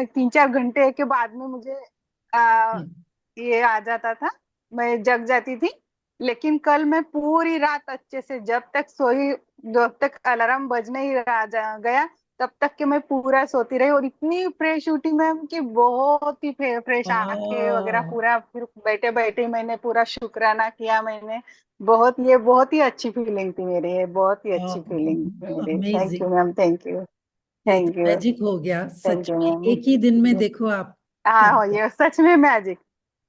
तीन चार घंटे के बाद में मुझे आ, हम्म। ये आ जाता था, मैं जग जाती थी। लेकिन कल मैं पूरी रात अच्छे से जब तक सोई, जब तक अलार्म बजने ही गया, तब तक के मैं पूरा सोती रही, और इतनी फ्रेश उठी मैम कि बहुत ही फ्रेश, आंखें वगैरह वाह, पूरा, फिर बैठे बैठे मैंने पूरा शुक्राना किया मैंने। बहुत, ये बहुत ही अच्छी फीलिंग थी मेरी, ये बहुत ही अच्छी फीलिंग थी मेरी। Thank you amazing. Ma'am, thank you. ये तो थैंक यू। मैजिक हो गया थैंक सच यू में, मैम। एक ही दिन में देखो आप हाँ कर हो, दिया। ये सच में मैजिक।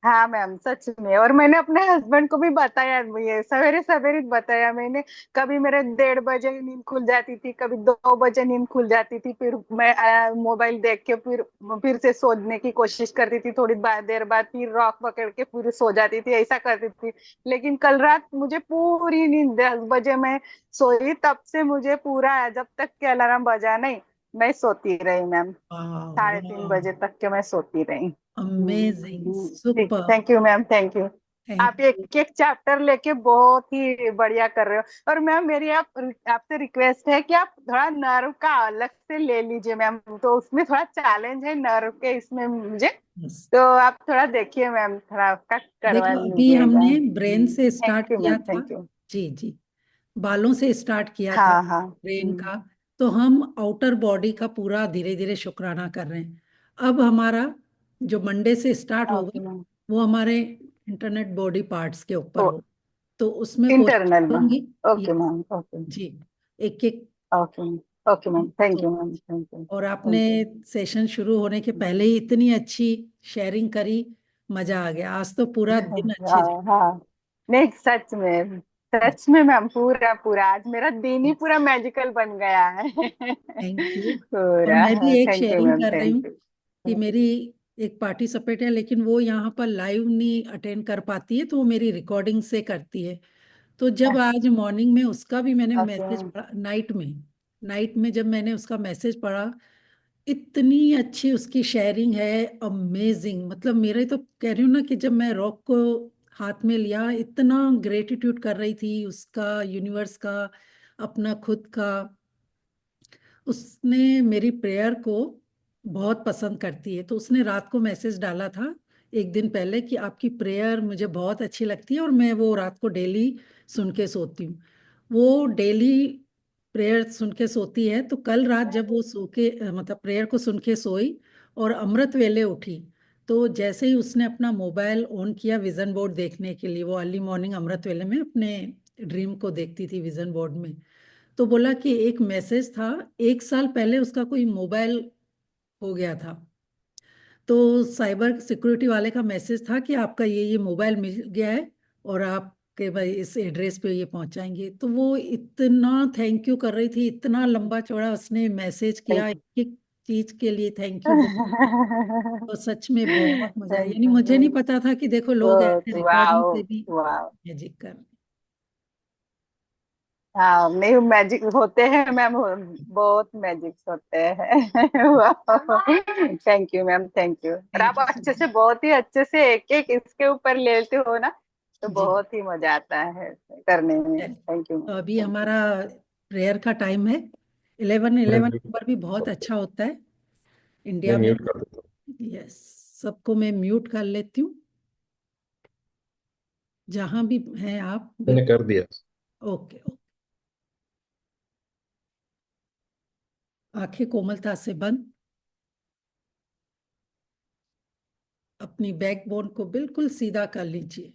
हाँ मैम, सच में। और मैंने अपने हस्बैंड को भी बताया, ये सवेरे सवेरे बताया मैंने। कभी मेरे 1:30 बजे नींद खुल जाती थी, कभी 2 बजे नींद खुल जाती थी, फिर मैं मोबाइल देख के फिर से सोने की कोशिश करती थी, थोड़ी देर बाद फिर रॉक पकड़ के फिर सो जाती थी, ऐसा करती थी। लेकिन कल रात मुझे पूरी नींद, 10 बजे मैं सोई, तब से मुझे पूरा, जब तक के अलार्म बजा नहीं, मैं सोती रही मैम। वाह, 3:30 बजे तक के मैं सोती रही। अमेजिंग, ठीक, super. Thank you ma'am, thank you. आप थैंक यू। एक एक चैप्टर लेके बहुत ही बढ़िया कर रहे हो। और मैम मेरी आपसे रिक्वेस्ट है कि आप थोड़ा नर्व का अलग से ले लीजिए मैम, तो उसमें थोड़ा चैलेंज है नर्व के इसमें मुझे। बस तो आप थोड़ा देखिए मैम, थोड़ा कट करवा देखो, अभी लीजिएगा। हमने ब्रेन से स्टार्ट थैंक यू किया मैम, था। Thank you. जी जी, बालों से स्टार्ट किया था, हाँ हाँ। ब्रेन का। तो हम आउटर बॉडी का पूरा धीरे धीरे शुक्राना कर रहे हैं। अब हमारा जो मंडे से स्टार्ट होगा ओके मैम। वो हमारे इंटरनेट बॉडी पार्ट्स के ऊपर ओ, हो। तो उसमें कोशिश इंटरनल में। करूंगी। Okay yes ma'am, okay. जी, एक एक। Okay ma'am, okay ma'am, thank तो यू मैम, थैंक यू, और आपने थैंक यू। सेशन शुरू होने के पहले ही इतनी अच्छी शेयरिंग करी, मजा आ गया। आज तो पूरा दिन अच्छे हाँ हाँ। नहीं, सच में, जाए। सच में मैम, पूरा पूरा आज मेरा दिन ही पूरा मैजिकल बन गया है। Thank you. और पूरा। मैं भी एक थैंक यू शेयरिंग मैम, कर रही थैंक हूँ कि यू। मेरी एक पार्टिसिपेट है, लेकिन वो यहाँ पर लाइव नहीं अटेंड कर पाती है, तो वो मेरी रिकॉर्डिंग से करती है। तो जब आज मॉर्निंग में उसका भी मैंने ओके मैसेज मैम। पढ़ा, नाइट में जब मैंने उसका मैसेज पढ़ा, इतनी अच्छी उसकी शेयरिंग है, अमेजिंग। मतलब मेरे तो कह रही हूँ ना कि जब मैं रॉक को हाथ में लिया, इतना ग्रेटिट्यूड कर रही थी उसका, यूनिवर्स का, अपना खुद का। उसने मेरी प्रेयर को बहुत पसंद करती है, तो उसने रात को मैसेज डाला था एक दिन पहले कि आपकी प्रेयर मुझे बहुत अच्छी लगती है और मैं वो रात को डेली सुन के सोती हूँ। वो डेली प्रेयर सुन के सोती है। तो कल रात जब वो सो के मतलब प्रेयर को सुन के सोई और अमृत वेले उठी, तो जैसे ही उसने अपना मोबाइल ऑन किया विजन बोर्ड देखने के लिए, वो अर्ली मॉर्निंग अमृत वेले में अपने ड्रीम को देखती थी विजन बोर्ड में, तो बोला कि एक मैसेज था, 1 साल पहले उसका कोई मोबाइल हो गया था। तो साइबर सिक्योरिटी वाले का मैसेज था कि आपका ये मोबाइल मिल गया है और आपके भाई इस एड्रेस पे ये पहुंचाएंगे। तो वो इतना थैंक यू कर रही थी, इतना लंबा चौड़ा उसने मैसेज किया, थैंक एक एक चीज के लिए थैंक यू। यू। तो सच में बहुत मजा आया, यानी मुझे नहीं पता था कि देखो लोग ऐसे बहुत, रिकॉर्डिंग वाओ। से भी वाओ। मैजिक कर रहे हाँ, नहीं मैजिक होते हैं मैम, बहुत मैजिक होते हैं। Thank you ma'am, thank you. और हैं। आप थैंक यू सो अच्छे से, मच। बहुत ही अच्छे से एक एक इसके ऊपर लेते हो ना, तो जी, बहुत ही मजा आता है करने में। चलिए। थैंक यू तो मैम, अभी थैंक यू। हमारा प्रेयर का टाइम है। 11:11 मैं म्यूट नंबर भी बहुत अच्छा होता है मैं इंडिया में। म्यूट कर देता हूँ। यस, सबको मैं म्यूट कर लेती हूँ, जहां भी हैं आप मैंने बिल्कुल। कर दिया। Okay okay. आंखें कोमलता से बंद, अपनी बैकबोन को बिल्कुल सीधा कर लीजिए,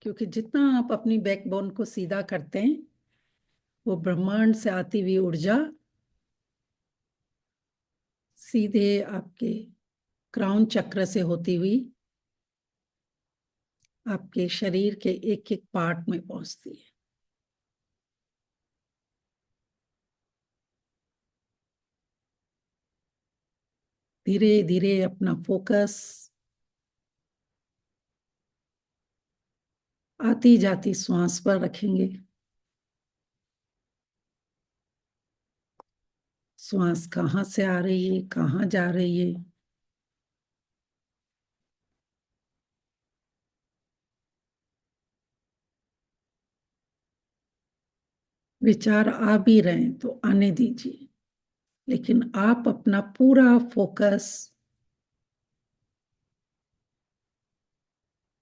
क्योंकि जितना आप अपनी बैकबोन को सीधा करते हैं, वो ब्रह्मांड से आती हुई ऊर्जा सीधे आपके क्राउन चक्र से होती हुई आपके शरीर के एक एक पार्ट में पहुंचती है। धीरे धीरे अपना फोकस आती जाती श्वास पर रखेंगे। श्वास कहाँ से आ रही है, कहाँ जा रही है, विचार आ भी रहे हैं तो आने दीजिए, लेकिन आप अपना पूरा फोकस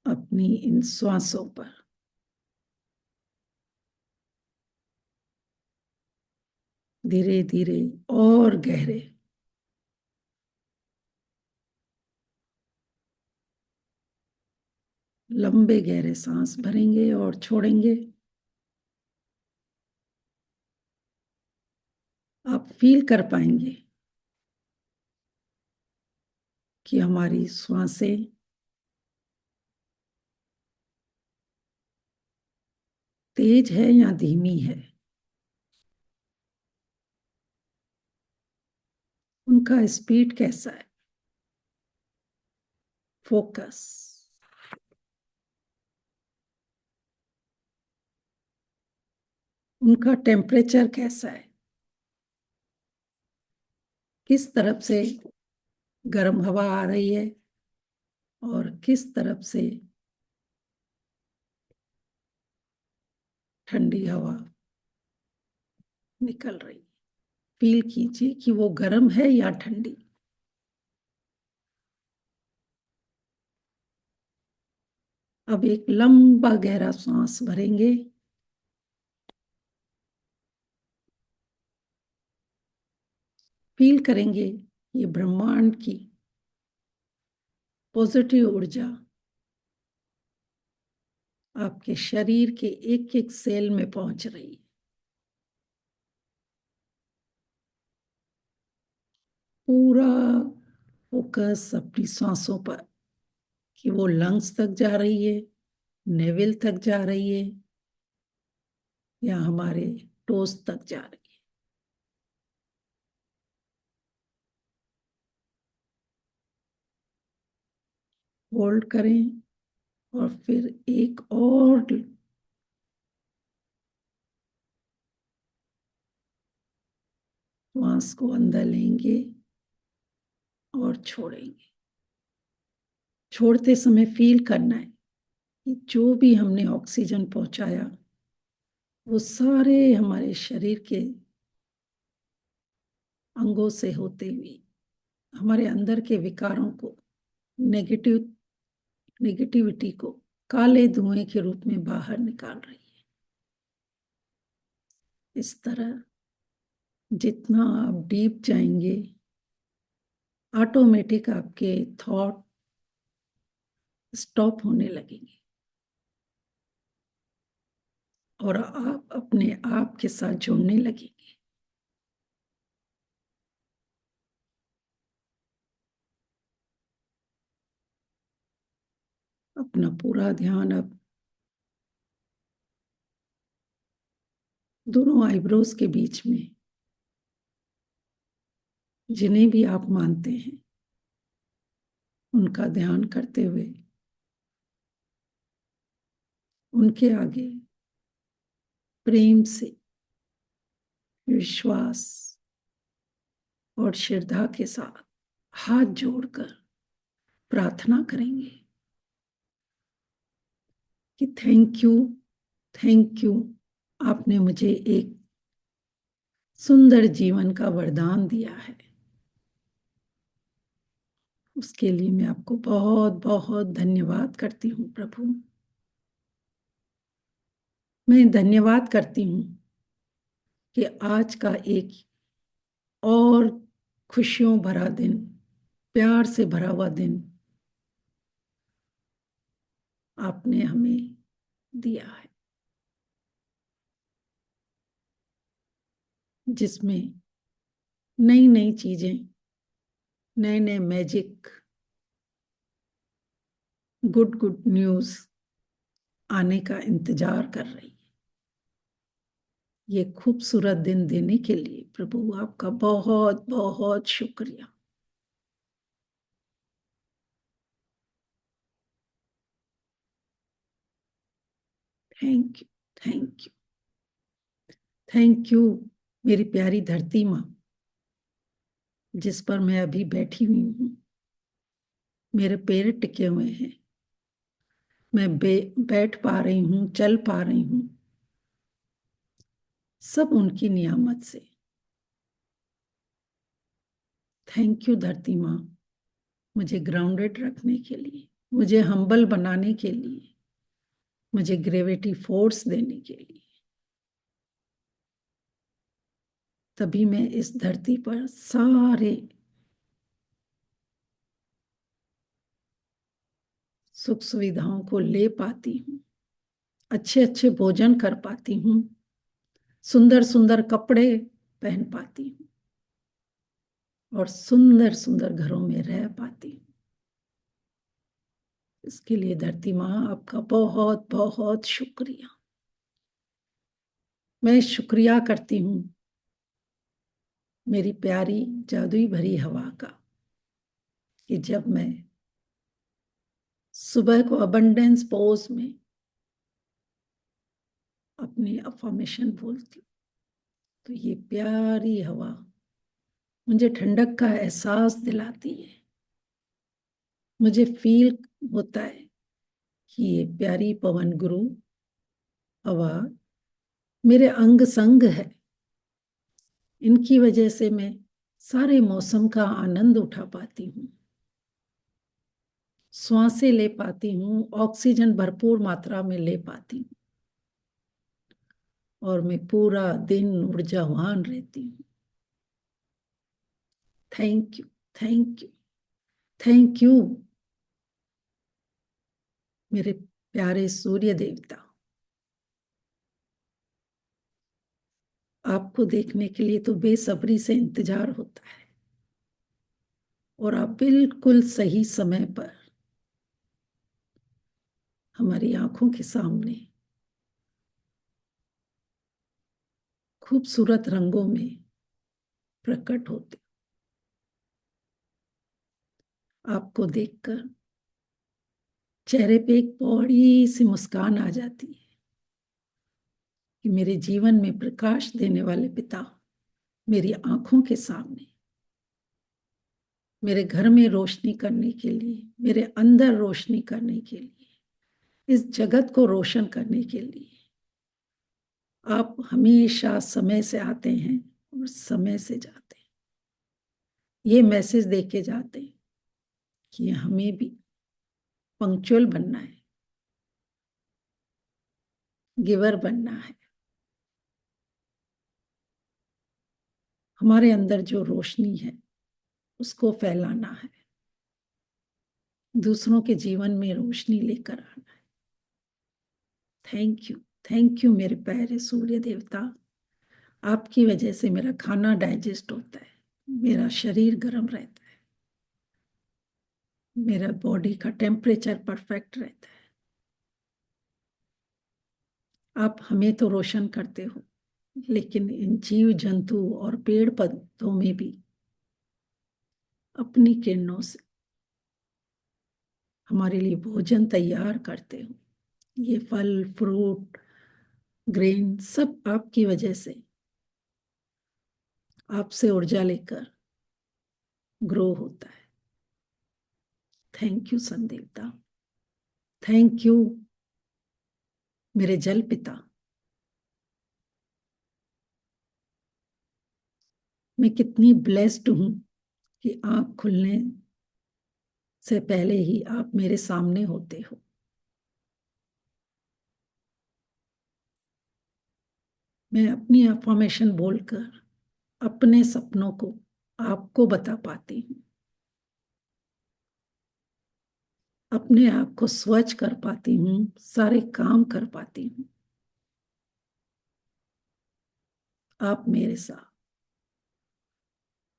अपनी इन श्वासों पर, धीरे धीरे और गहरे, लंबे गहरे सांस भरेंगे और छोड़ेंगे। आप फील कर पाएंगे कि हमारी श्वासें तेज है या धीमी है, उनका स्पीड कैसा है। फोकस, उनका टेम्परेचर कैसा है, किस तरफ से गर्म हवा आ रही है और किस तरफ से ठंडी हवा निकल रही है। फील कीजिए कि वो गर्म है या ठंडी। अब एक लंबा गहरा सांस भरेंगे, फील करेंगे ये ब्रह्मांड की पॉजिटिव ऊर्जा आपके शरीर के एक एक सेल में पहुंच रही है। पूरा फोकस अपनी सांसों पर कि वो लंग्स तक जा रही है, नेवल तक जा रही है या हमारे टोस तक जा रही है। होल्ड करें और फिर एक और श्वास को अंदर लेंगे और छोड़ेंगे। छोड़ते समय फील करना है कि जो भी हमने ऑक्सीजन पहुंचाया वो सारे हमारे शरीर के अंगों से होते हुए हमारे अंदर के विकारों को, नेगेटिविटी को काले धुएं के रूप में बाहर निकाल रही है। इस तरह जितना आप डीप जाएंगे, ऑटोमेटिक आपके थॉट स्टॉप होने लगेंगे और आप अपने आप के साथ जुड़ने लगेंगे। अपना पूरा ध्यान अब दोनों आईब्रोज के बीच में, जिन्हें भी आप मानते हैं, उनका ध्यान करते हुए उनके आगे प्रेम से, विश्वास और श्रद्धा के साथ हाथ जोड़कर प्रार्थना करेंगे कि थैंक यू, थैंक यू, आपने मुझे एक सुंदर जीवन का वरदान दिया है। उसके लिए मैं आपको बहुत बहुत धन्यवाद करती हूँ प्रभु। मैं धन्यवाद करती हूँ कि आज का एक और खुशियों भरा दिन, प्यार से भरा हुआ दिन आपने हमें दिया है, जिसमें नई नई चीजें, नए नए मैजिक, गुड गुड न्यूज आने का इंतजार कर रही है। ये खूबसूरत दिन देने के लिए प्रभु आपका बहुत बहुत शुक्रिया। Thank you, thank you, thank you मेरी प्यारी धरती माँ, जिस पर मैं अभी बैठी हुई हूँ। मेरे पैर टिके हुए हैं, मैं बैठ पा रही हूँ, चल पा रही हूँ, सब उनकी नियामत से। थैंक यू धरती माँ, मुझे ग्राउंडेड रखने के लिए, मुझे हम्बल बनाने के लिए, मुझे ग्रेविटी फोर्स देने के लिए। तभी मैं इस धरती पर सारे सुख सुविधाओं को ले पाती हूँ, अच्छे अच्छे भोजन कर पाती हूँ, सुंदर सुंदर कपड़े पहन पाती हूँ और सुंदर सुंदर घरों में रह पाती हूँ। इसके लिए धरती माँ आपका बहुत बहुत शुक्रिया। मैं शुक्रिया करती हूँ मेरी प्यारी जादुई भरी हवा का, कि जब मैं सुबह को अबंडेंस पोज में अपनी अफर्मेशन बोलती हूँ, तो ये प्यारी हवा मुझे ठंडक का एहसास दिलाती है। मुझे फील होता है कि ये प्यारी पवन गुरु हवा मेरे अंग संग है। इनकी वजह से मैं सारे मौसम का आनंद उठा पाती हूँ, श्वासें ले पाती हूँ, ऑक्सीजन भरपूर मात्रा में ले पाती हूँ और मैं पूरा दिन ऊर्जावान रहती हूँ। Thank you, thank you, thank you मेरे प्यारे सूर्य देवता। आपको देखने के लिए तो बेसब्री से इंतजार होता है और आप बिल्कुल सही समय पर हमारी आंखों के सामने खूबसूरत रंगों में प्रकट होते। आपको देखकर चेहरे पे एक बड़ी सी मुस्कान आ जाती है कि मेरे जीवन में प्रकाश देने वाले पिता मेरी आंखों के सामने मेरे घर में रोशनी करने के लिए, मेरे अंदर रोशनी करने के लिए, इस जगत को रोशन करने के लिए आप हमेशा समय से आते हैं और समय से जाते हैं। ये मैसेज दे के जाते हैं कि हमें भी पंक्चुअल बनना है, गिवर बनना है। हमारे अंदर जो रोशनी है उसको फैलाना है, दूसरों के जीवन में रोशनी लेकर आना है। थैंक यू, थैंक यू मेरे प्यारे सूर्य देवता। आपकी वजह से मेरा खाना डाइजेस्ट होता है, मेरा शरीर गर्म रहता है, मेरा बॉडी का टेम्परेचर परफेक्ट रहता है। आप हमें तो रोशन करते हो, लेकिन इन जीव जंतु और पेड़ पौधों में भी अपनी किरणों से हमारे लिए भोजन तैयार करते हो। ये फल फ्रूट ग्रेन सब आपकी वजह से, आपसे ऊर्जा लेकर ग्रो होता है। थैंक यू सन देवता, थैंक यू मेरे जल पिता। मैं कितनी ब्लेस्ड हूं कि आंख खुलने से पहले ही आप मेरे सामने होते हो। मैं अपनी अफर्मेशन बोलकर अपने सपनों को आपको बता पाती हूँ, अपने आप को स्वच्छ कर पाती हूँ, सारे काम कर पाती हूँ। आप मेरे साथ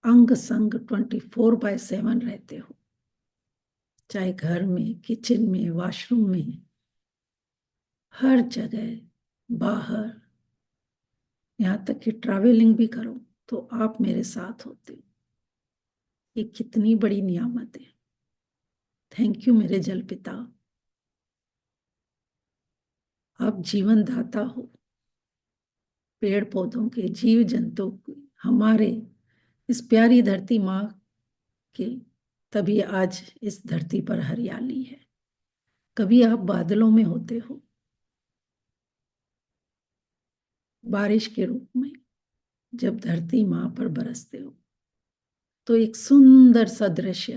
अंग संग 24/7 रहते हो, चाहे घर में, किचन में, वॉशरूम में, हर जगह, बाहर, यहाँ तक कि ट्रैवलिंग भी करो तो आप मेरे साथ होते हो। ये कितनी बड़ी नियामत है। थैंक यू मेरे जल पिता। आप जीवन दाता हो, पेड़ पौधों के, जीव जंतु के, हमारे इस प्यारी धरती माँ के, तभी आज इस धरती पर हरियाली है। कभी आप बादलों में होते हो, बारिश के रूप में जब धरती माँ पर बरसते हो, तो एक सुंदर सा दृश्य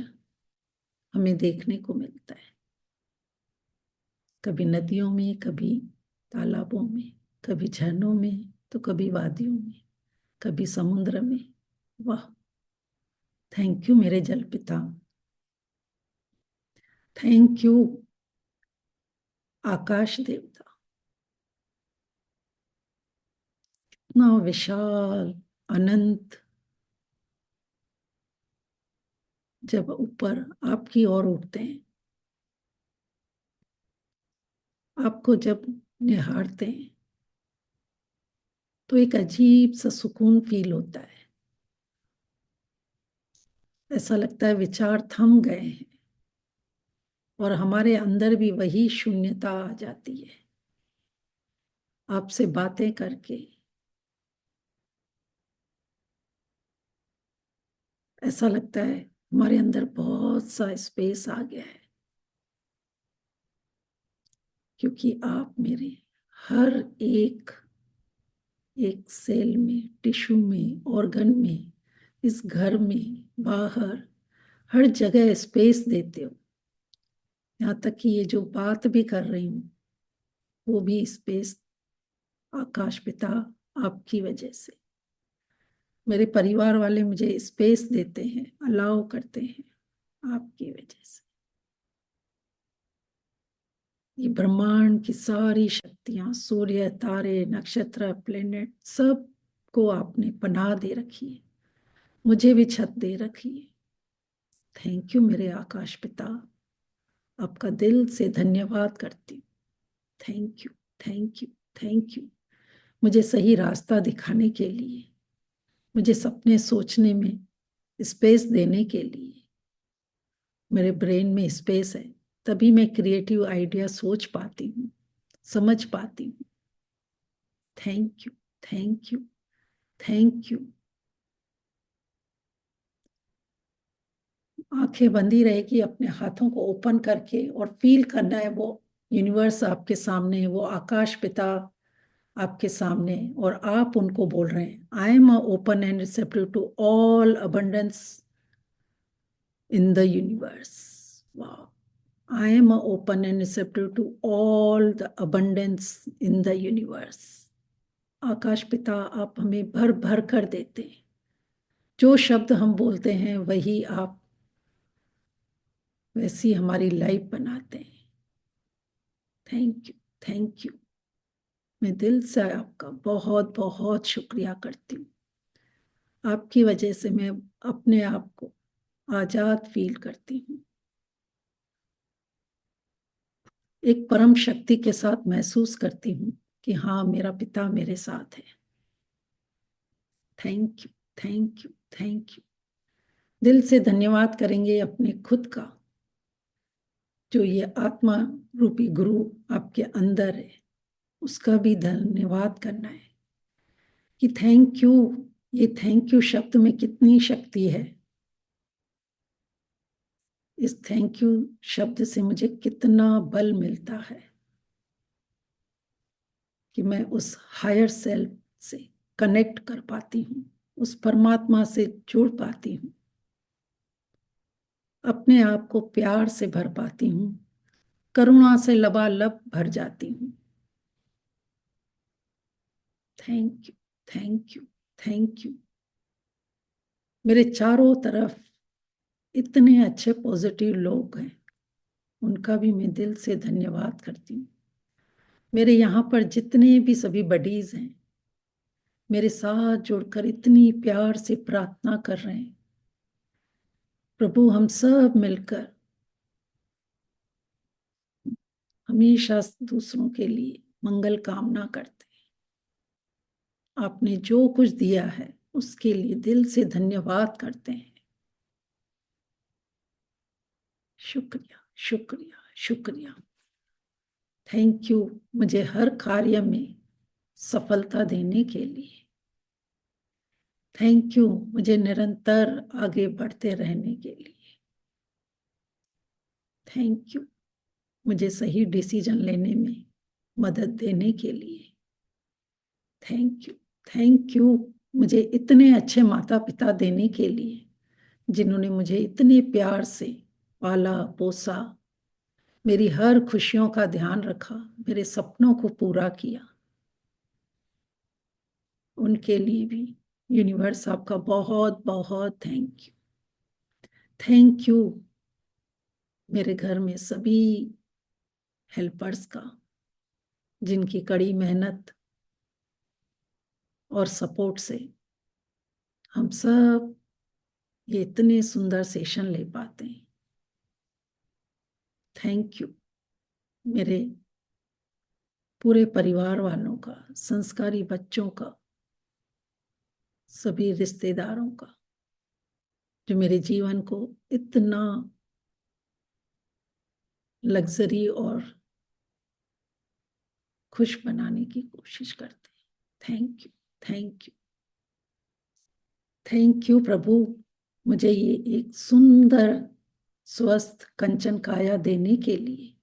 हमें देखने को मिलता है, कभी नदियों में, कभी तालाबों में, कभी झरनों में, तो कभी वादियों में, कभी समुद्र में। वाह, थैंक यू मेरे जल पिता, थैंक यू आकाश देवता। इतना विशाल, अनंत, जब ऊपर आपकी ओर उठते हैं, आपको जब निहारते हैं, तो एक अजीब सा सुकून फील होता है। ऐसा लगता है विचार थम गए हैं और हमारे अंदर भी वही शून्यता आ जाती है। आपसे बातें करके ऐसा लगता है हमारे अंदर बहुत सा स्पेस आ गया है, क्योंकि आप मेरे हर एक एक सेल में, टिश्यू में, ऑर्गन में, इस घर में, बाहर, हर जगह स्पेस देते हो। यहाँ तक कि ये जो बात भी कर रही हूँ वो भी स्पेस आकाश पिता आपकी वजह से। मेरे परिवार वाले मुझे स्पेस देते हैं, अलाउ करते हैं आपकी वजह से। ये ब्रह्मांड की सारी शक्तियां, सूर्य, तारे, नक्षत्र, प्लेनेट, सब को आपने पनाह दे रखी है, मुझे भी छत दे रखी है। थैंक यू मेरे आकाश पिता, आपका दिल से धन्यवाद करती हूँ। Thank you, thank you, thank you, मुझे सही रास्ता दिखाने के लिए, मुझे सपने सोचने में स्पेस देने के लिए। मेरे ब्रेन में स्पेस है, तभी मैं क्रिएटिव आइडिया सोच पाती हूँ, समझ पाती हूँ। Thank you, thank you, thank you. आंखें बंदी रहेगी, अपने हाथों को ओपन करके और फील करना है वो यूनिवर्स आपके सामने, वो आकाश पिता आपके सामने, और आप उनको बोल रहे हैं I am open and receptive to all abundance in the universe. Wow. I am open and receptive to all the abundance in the universe. आकाश पिता आप हमें भर भर कर देते हैं, जो शब्द हम बोलते हैं वही आप वैसी हमारी लाइफ बनाते हैं। Thank you, thank you. मैं दिल से आपका बहुत बहुत शुक्रिया करती हूँ। आपकी वजह से मैं अपने आप को आजाद फील करती हूँ, एक परम शक्ति के साथ महसूस करती हूँ कि हाँ, मेरा पिता मेरे साथ है। Thank you, thank you, thank you. दिल से धन्यवाद करेंगे अपने खुद का, जो ये आत्मा रूपी गुरु आपके अंदर है, उसका भी धन्यवाद करना है कि थैंक यू। ये थैंक यू शब्द में कितनी शक्ति है, इस थैंक यू शब्द से मुझे कितना बल मिलता है कि मैं उस हायर सेल्फ से कनेक्ट कर पाती हूँ, उस परमात्मा से जुड़ पाती हूँ, अपने आप को प्यार से भर पाती हूँ, करुणा से लबालब भर जाती हूँ। Thank you, thank you, thank you. मेरे चारों तरफ इतने अच्छे पॉजिटिव लोग हैं, उनका भी मैं दिल से धन्यवाद करती हूँ। मेरे यहाँ पर जितने भी सभी बडीज हैं, मेरे साथ जुड़कर इतनी प्यार से प्रार्थना कर रहे हैं। प्रभु, हम सब मिलकर हमेशा दूसरों के लिए मंगल कामना करते हैं। आपने जो कुछ दिया है उसके लिए दिल से धन्यवाद करते हैं। शुक्रिया, शुक्रिया, शुक्रिया। थैंक यू मुझे हर कार्य में सफलता देने के लिए। थैंक यू मुझे निरंतर आगे बढ़ते रहने के लिए। थैंक यू मुझे सही डिसीजन लेने में मदद देने के लिए। थैंक यू, थैंक यू मुझे इतने अच्छे माता पिता देने के लिए, जिन्होंने मुझे इतने प्यार से पाला पोसा, मेरी हर खुशियों का ध्यान रखा, मेरे सपनों को पूरा किया, उनके लिए भी यूनिवर्स आपका बहुत बहुत थैंक यू। थैंक यू मेरे घर में सभी हेल्पर्स का, जिनकी कड़ी मेहनत और सपोर्ट से हम सब ये इतने सुंदर सेशन ले पाते हैं। थैंक यू मेरे पूरे परिवार वालों का, संस्कारी बच्चों का, सभी रिश्तेदारों का, जो मेरे जीवन को इतना लग्जरी और खुश बनाने की कोशिश करते हैं। Thank you, thank you, thank you प्रभु, मुझे ये एक सुंदर स्वस्थ कंचन काया देने के लिए,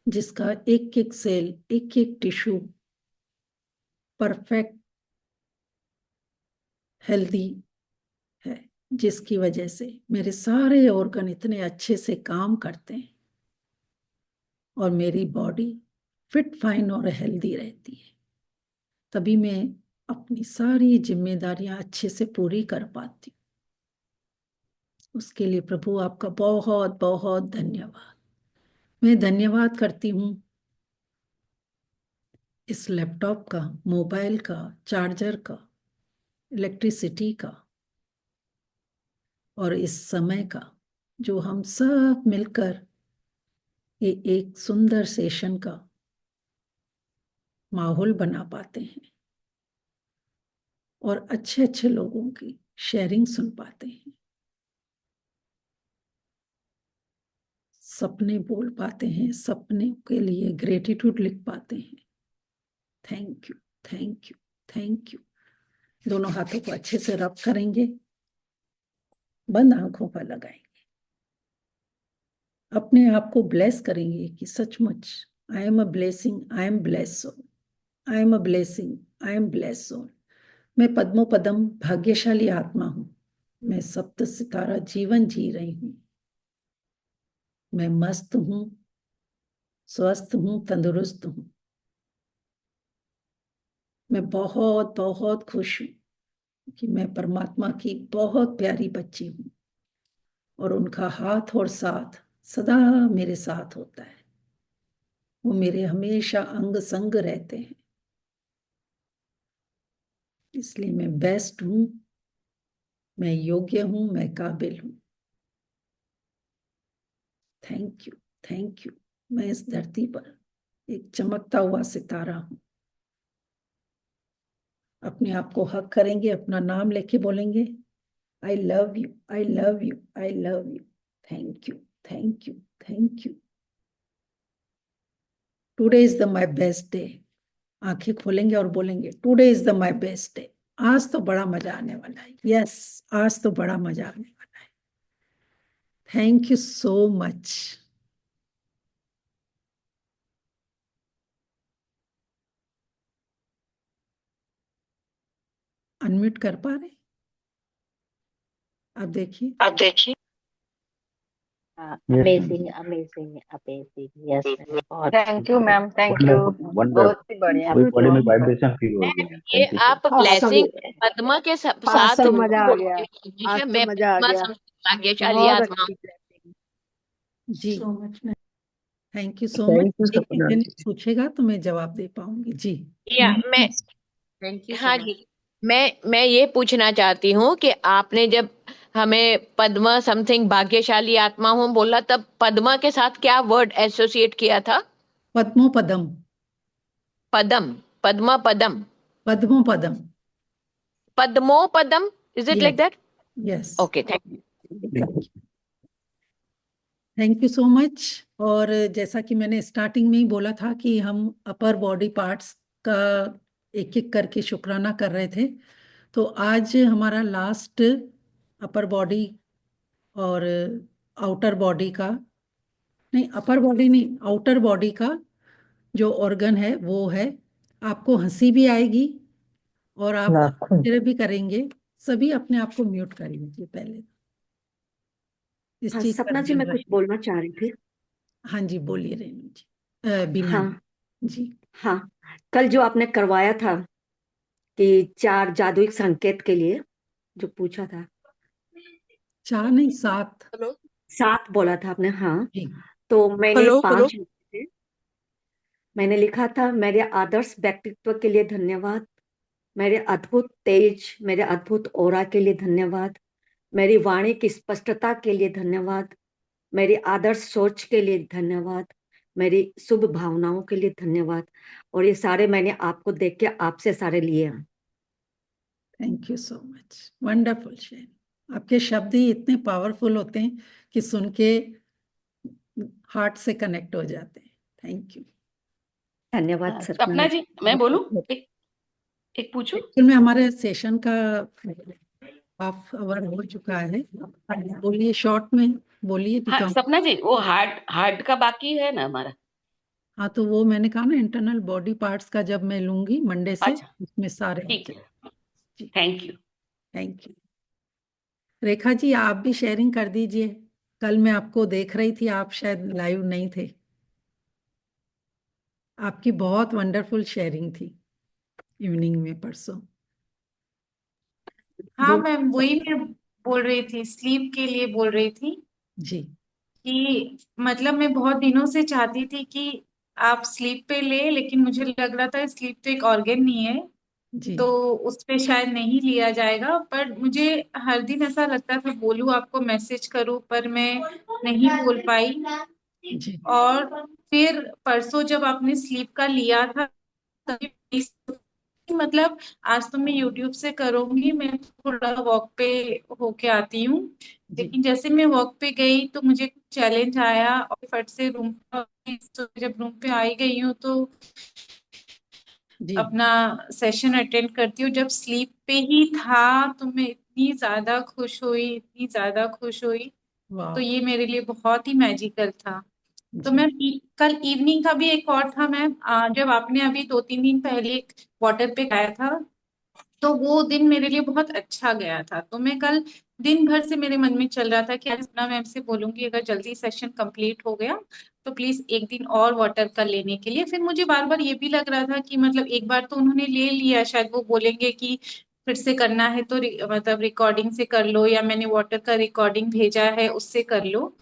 जिसका एक एक सेल, एक एक टिश्यू परफेक्ट हेल्दी है, जिसकी वजह से मेरे सारे ऑर्गन इतने अच्छे से काम करते हैं और मेरी बॉडी फिट फाइन और हेल्दी रहती है। तभी मैं अपनी सारी जिम्मेदारियां अच्छे से पूरी कर पाती हूँ। उसके लिए प्रभु आपका बहुत बहुत धन्यवाद। मैं धन्यवाद करती हूँ इस लैपटॉप का, मोबाइल का, चार्जर का, इलेक्ट्रिसिटी का और इस समय का, जो हम सब मिलकर ये एक सुंदर सेशन का माहौल बना पाते हैं और अच्छे अच्छे लोगों की शेयरिंग सुन पाते हैं, सपने बोल पाते हैं, सपने के लिए ग्रेटिट्यूड लिख पाते हैं। Thank you, thank you, thank you. दोनों हाथों को अच्छे से रब करेंगे, बंद आंखों पर लगाएंगे, अपने आप को ब्लेस करेंगे कि सचमुच I am a blessing, I am bless soul, I am a blessing, I am bless soul. मैं पद्मो पदम भाग्यशाली आत्मा हूं, मैं सप्त सितारा जीवन जी रही हूं, मैं मस्त हूं, स्वस्थ हूं, तंदुरुस्त हूं, मैं बहुत बहुत खुश हूं कि मैं परमात्मा की बहुत प्यारी बच्ची हूं और उनका हाथ और साथ सदा मेरे साथ होता है। वो मेरे हमेशा अंग संग रहते हैं, इसलिए मैं बेस्ट हूं, मैं योग्य हूं, मैं काबिल हूं। Thank you, thank you. मैं इस धरती पर एक चमकता हुआ सितारा हूं। अपने आप को हक करेंगे, अपना नाम लेके बोलेंगे, I love you, I love you, I love you. Thank you, thank you, thank you. Today is the my best day. आंखें खोलेंगे और बोलेंगे, today is the my best day. आज तो बड़ा मजा आने वाला है। यस, आज तो बड़ा मजा आने वाला है। Thank you so much. Unmute कर पा रहे? अब देखिए, आप देखिए। Amazing amazing amazing, yes ma'am, बहुत thank you ma'am, thank you, wonder बहुत ही बढ़िया। कोई बॉडी में वाइब्रेशन फील हो रही है। ये थैंक यू आप सर। ब्लेसिंग पद्मा के साथ तो मजा आ गया। आज हमेशा तो मैं मजा आ पद्मा गया। भाग्यशाली बहुत आत्मा अच्छी हूँ। blessing। जी thank you so much. Thank you एक एक सर। जन पूछेगा तो मैं जवाब दे पाऊंगी। जी या मैं थैंक यू हाँ जी, मैं ये पूछना चाहती हूँ कि आपने जब हमें पद्मा समथिंग भाग्यशाली आत्मा हूँ बोला, तब पद्मा के साथ क्या वर्ड एसोसिएट किया था? पद्मोपदम, पदम, पद्मा पदम, पद्मोपदम। पद्मोपदम, is it like yes, that? Yes, okay, thank you. Thank you so much. और जैसा कि मैंने स्टार्टिंग में ही बोला था कि हम अपर बॉडी पार्ट्स का एक एक करके शुक्राना कर रहे थे, तो आज हमारा लास्ट अपर बॉडी और आउटर बॉडी का, नहीं अपर बॉडी नहीं, आउटर बॉडी का जो ऑर्गन है वो है। आपको हंसी भी आएगी और आप आश्चर्य भी करेंगे। सभी अपने आप को म्यूट कर लीजिए पहले। इस हाँ चीज का सपना जी, ध्यान मैं कुछ रखें। बोलना चाह रही थी। हाँ जी, बोलिए रेणु जी, बीना हाँ जी। हाँ, कल जो आपने करवाया था कि 4 जादुई संकेत के लिए जो पूछा था, 4 नहीं 7। हेलो 7 बोला था आपने, हाँ। जी तो मैंने हेलो 5 लिखे थे। मैंने लिखा था, मेरे आदर्श व्यक्तित्व के लिए धन्यवाद, मेरे अद्भुत तेज, मेरे अद्भुत ऑरा के लिए धन्यवाद, मेरी वाणी की स्पष्टता के लिए धन्यवाद, मेरी आदर्श सोच के लिए धन्यवाद, मेरी शुभ भावनाओं के लिए धन्यवाद। और ये सारे मैंने आपको देख के आपसे सारे लिए हैं। Thank you so much, wonderful sharing. आपके शब्द ही इतने पावरफुल होते हैं कि सुन के हार्ट से कनेक्ट हो जाते हैं। Thank you. धन्यवाद सर। सपना जी, मैं बोलूं? एक पूछूं? एक्चुअल में हमारे सेशन का हाफ आवर हो चुका है। बोलिए, शॉर्ट में बोलिए हाँ बिकॉम। सपना जी, वो हार्ट का बाकी है ना हमारा? हाँ, तो वो मैंने कहा ना, इंटरनल बॉडी पार्ट्स का जब मैं लूंगी मंडे से, अच्छा उसमें सारे ठीक होते है, हैं। जी, thank you. Thank you. Rekha ji, आप भी शेयरिंग कर दीजिए। कल मैं आपको देख रही थी, आप शायद लाइव नहीं थे। आपकी बहुत वंडरफुल शेयरिंग थी इवनिंग में परसों। हाँ बोल। मैम, वही मैं बोल रही थी, स्लीप के लिए बोल रही थी जी कि मतलब मैं बहुत दिनों से चाहती थी कि आप स्लीप पे ले, लेकिन मुझे लग रहा था स्लीप तो एक ऑर्गन नहीं है, जी तो उस पे शायद नहीं लिया जाएगा। पर मुझे हर दिन ऐसा लगता था बोलूं आपको, मैसेज करूं, पर मैं नहीं बोल पाई। जी और फिर परसों जब आपने स्लीप का लिया था, तभी मतलब आज तो मैं यूट्यूब से करूंगी, मैं थोड़ा वॉक पे होके आती हूँ। जी लेकिन जैसे मैं वॉक पे गई तो मुझे चैलेंज आया और फट से रूम तो जब रूम पे आई गई हूँ तो जी। अपना सेशन अटेंड करती हूँ। जब स्लीप पे ही था तो मैं इतनी ज्यादा खुश हुई, इतनी ज्यादा खुश हुई। तो वाह। ये मेरे लिए बहुत ही मैजिकल था। तो जी मैम कल इवनिंग का भी एक और था मैम, जब आपने अभी 2-3 दिन पहले वाटर पे गाया था, तो वो दिन मेरे लिए बहुत अच्छा गया था। तो मैं कल दिन भर से मेरे मन में चल रहा था कि आज अपना मैम से बोलूंगी अगर जल्दी सेशन कंप्लीट हो गया तो प्लीज एक दिन और वाटर का लेने के लिए। फिर मुझे बार बार ये भी लग रहा था कि मतलब एक बार तो उन्होंने ले लिया, शायद वो बोलेंगे कि फिर से करना है तो मतलब रिकॉर्डिंग से कर लो, या मैंने वाटर का रिकॉर्डिंग भेजा है उससे कर लो।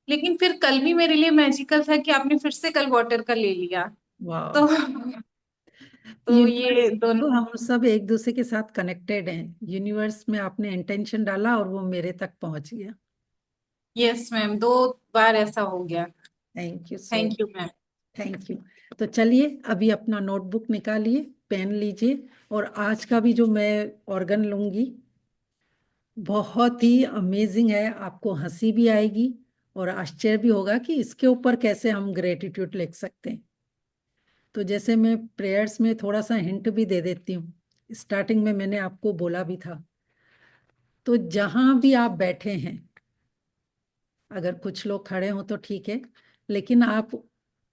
लेकिन फिर कल भी मेरे लिए मैजिकल था कि आपने फिर से कल वाटर का ले लिया। तो वाह। तो यूनिवर्स ये दोनों। तो हम सब एक दूसरे के साथ कनेक्टेड हैं। यूनिवर्स में आपने इंटेंशन डाला और वो मेरे तक पहुंच गया। यस मैम, 2 बार ऐसा हो गया। Thank you so thank you ma'am. Thank you. तो चलिए, अभी अपना नोटबुक निकालिए, पेन लीजिए, और आज का भी जो मैं ऑर्गन लूंगी बहुत ही अमेजिंग है। आपको हंसी भी आएगी और आश्चर्य भी होगा कि इसके ऊपर कैसे हम ग्रेटिट्यूड लिख सकते हैं। तो जैसे मैं प्रेयर्स में थोड़ा सा हिंट भी दे देती हूँ, स्टार्टिंग में मैंने आपको बोला भी था। तो जहां भी आप बैठे हैं, अगर कुछ लोग खड़े हों तो ठीक है, लेकिन आप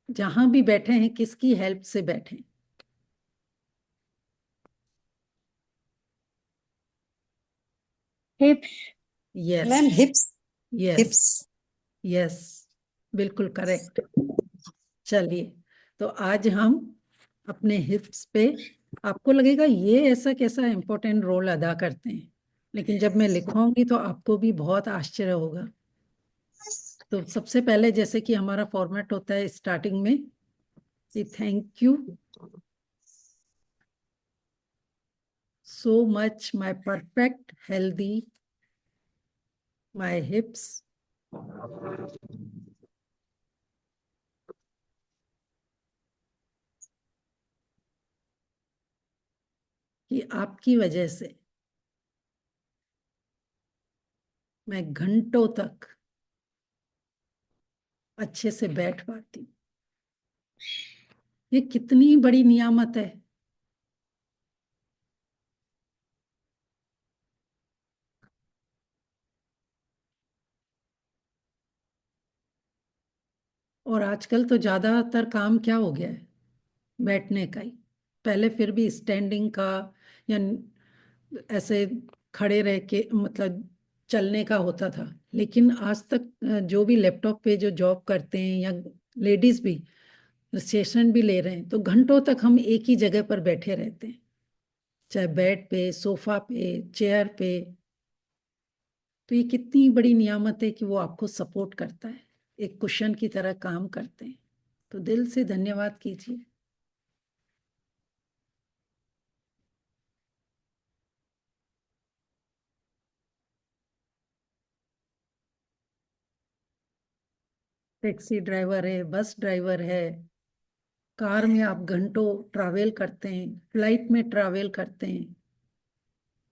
जहां भी बैठे हैं किसकी हेल्प से बैठे? हिप्स यस मैम, हिप्स यस हिप्स। यस, बिल्कुल करेक्ट। चलिए, तो आज हम अपने हिप्स पे, आपको लगेगा ये ऐसा कैसा इम्पोर्टेंट रोल अदा करते हैं, लेकिन जब मैं लिखूंगी तो आपको भी बहुत आश्चर्य होगा। तो सबसे पहले जैसे कि हमारा फॉर्मेट होता है स्टार्टिंग में, thank you so much my perfect healthy my hips कि आपकी वजह से मैं घंटों तक अच्छे से बैठ पाती हूँ। ये कितनी बड़ी नियामत है। और आजकल तो ज्यादातर काम क्या हो गया है, बैठने का ही। पहले फिर भी स्टैंडिंग का या ऐसे खड़े रह के मतलब चलने का होता था, लेकिन आज तक जो भी लैपटॉप पे जो जॉब करते हैं या लेडीज भी सेशन भी ले रहे हैं, तो घंटों तक हम एक ही जगह पर बैठे रहते हैं, चाहे बेड पे, सोफा पे, चेयर पे। तो ये कितनी बड़ी नियामत है कि वो आपको सपोर्ट करता है, एक कुशन की तरह काम करते हैं। तो दिल से धन्यवाद कीजिए। टैक्सी ड्राइवर है, बस ड्राइवर है, कार में आप घंटों ट्रैवल करते हैं, फ्लाइट में ट्रैवल करते हैं,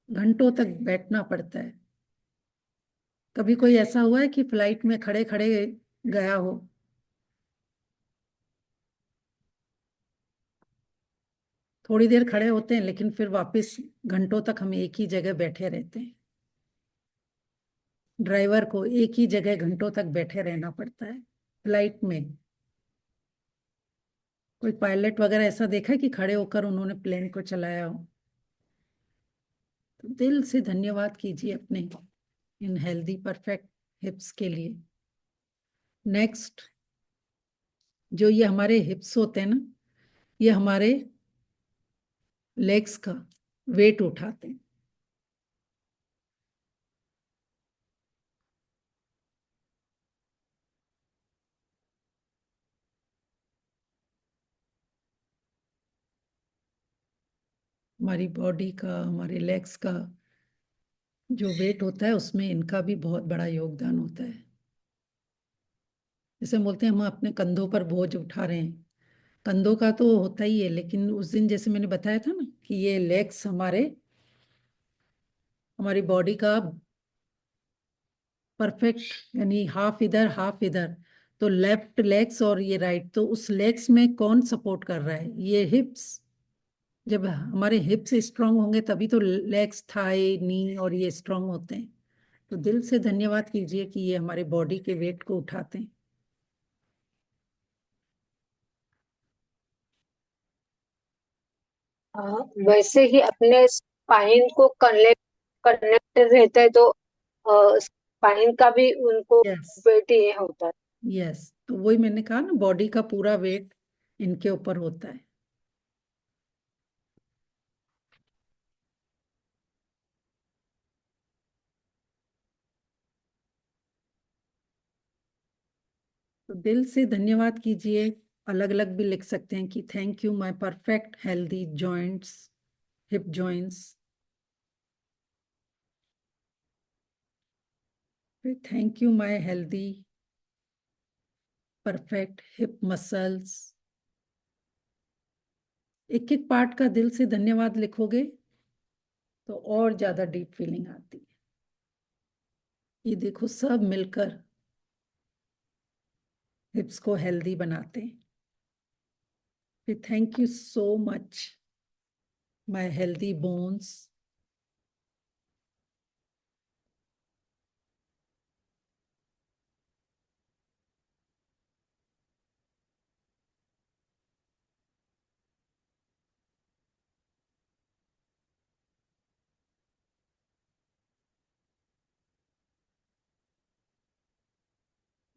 घंटों तक बैठना पड़ता है। कभी कोई ऐसा हुआ है कि फ्लाइट में खड़े खड़े गया हो? थोड़ी देर खड़े होते हैं, लेकिन फिर वापस घंटों तक हम एक ही जगह बैठे रहते हैं। ड्राइवर को एक ही जगह घंटों तक बैठे रहना पड़ता है फ्लाइट में। कोई पायलट वगैरह ऐसा देखा है कि खड़े होकर उन्होंने प्लेन को चलाया हो? तो दिल से धन्यवाद कीजिए अपने इन हेल्दी परफेक्ट हिप्स के लिए। नेक्स्ट, जो ये हमारे हिप्स होते हैं ना, ये हमारे लेग्स का वेट उठाते हैं। हमारी बॉडी का, हमारे लेग्स का जो वेट होता है, उसमें इनका भी बहुत बड़ा योगदान होता है। जैसे बोलते हैं हम अपने कंधों पर बोझ उठा रहे हैं, कंधों का तो होता ही है, लेकिन उस दिन जैसे मैंने बताया था ना कि ये लेग्स हमारी बॉडी का परफेक्ट, यानी हाफ इधर हाफ इधर, तो लेफ्ट लेग्स और ये राइट, तो उस लेग्स में कौन सपोर्ट कर रहा है? ये हिप्स। जब हमारे हिप्स स्ट्रांग होंगे तभी तो लेग्स, थाई, नी और ये स्ट्रांग होते हैं। तो दिल से धन्यवाद कीजिए कि ये हमारे बॉडी के वेट को उठाते हैं। वैसे ही अपने स्पाइन को कनेक्ट रहता है, तो स्पाइन का भी उनको यस, वेट ये होता है। यस, तो वही मैंने कहा ना, बॉडी का पूरा वेट इनके ऊपर होता है। तो दिल से धन्यवाद कीजिए। अलग अलग भी लिख सकते हैं कि thank you my perfect healthy joints, hip joints. फिर thank you my healthy perfect hip muscles. एक एक पार्ट का दिल से धन्यवाद लिखोगे तो और ज्यादा डीप फीलिंग आती है। ये देखो, सब मिलकर हिप्स को हेल्दी बनाते हैं। फिर thank you so much my healthy bones.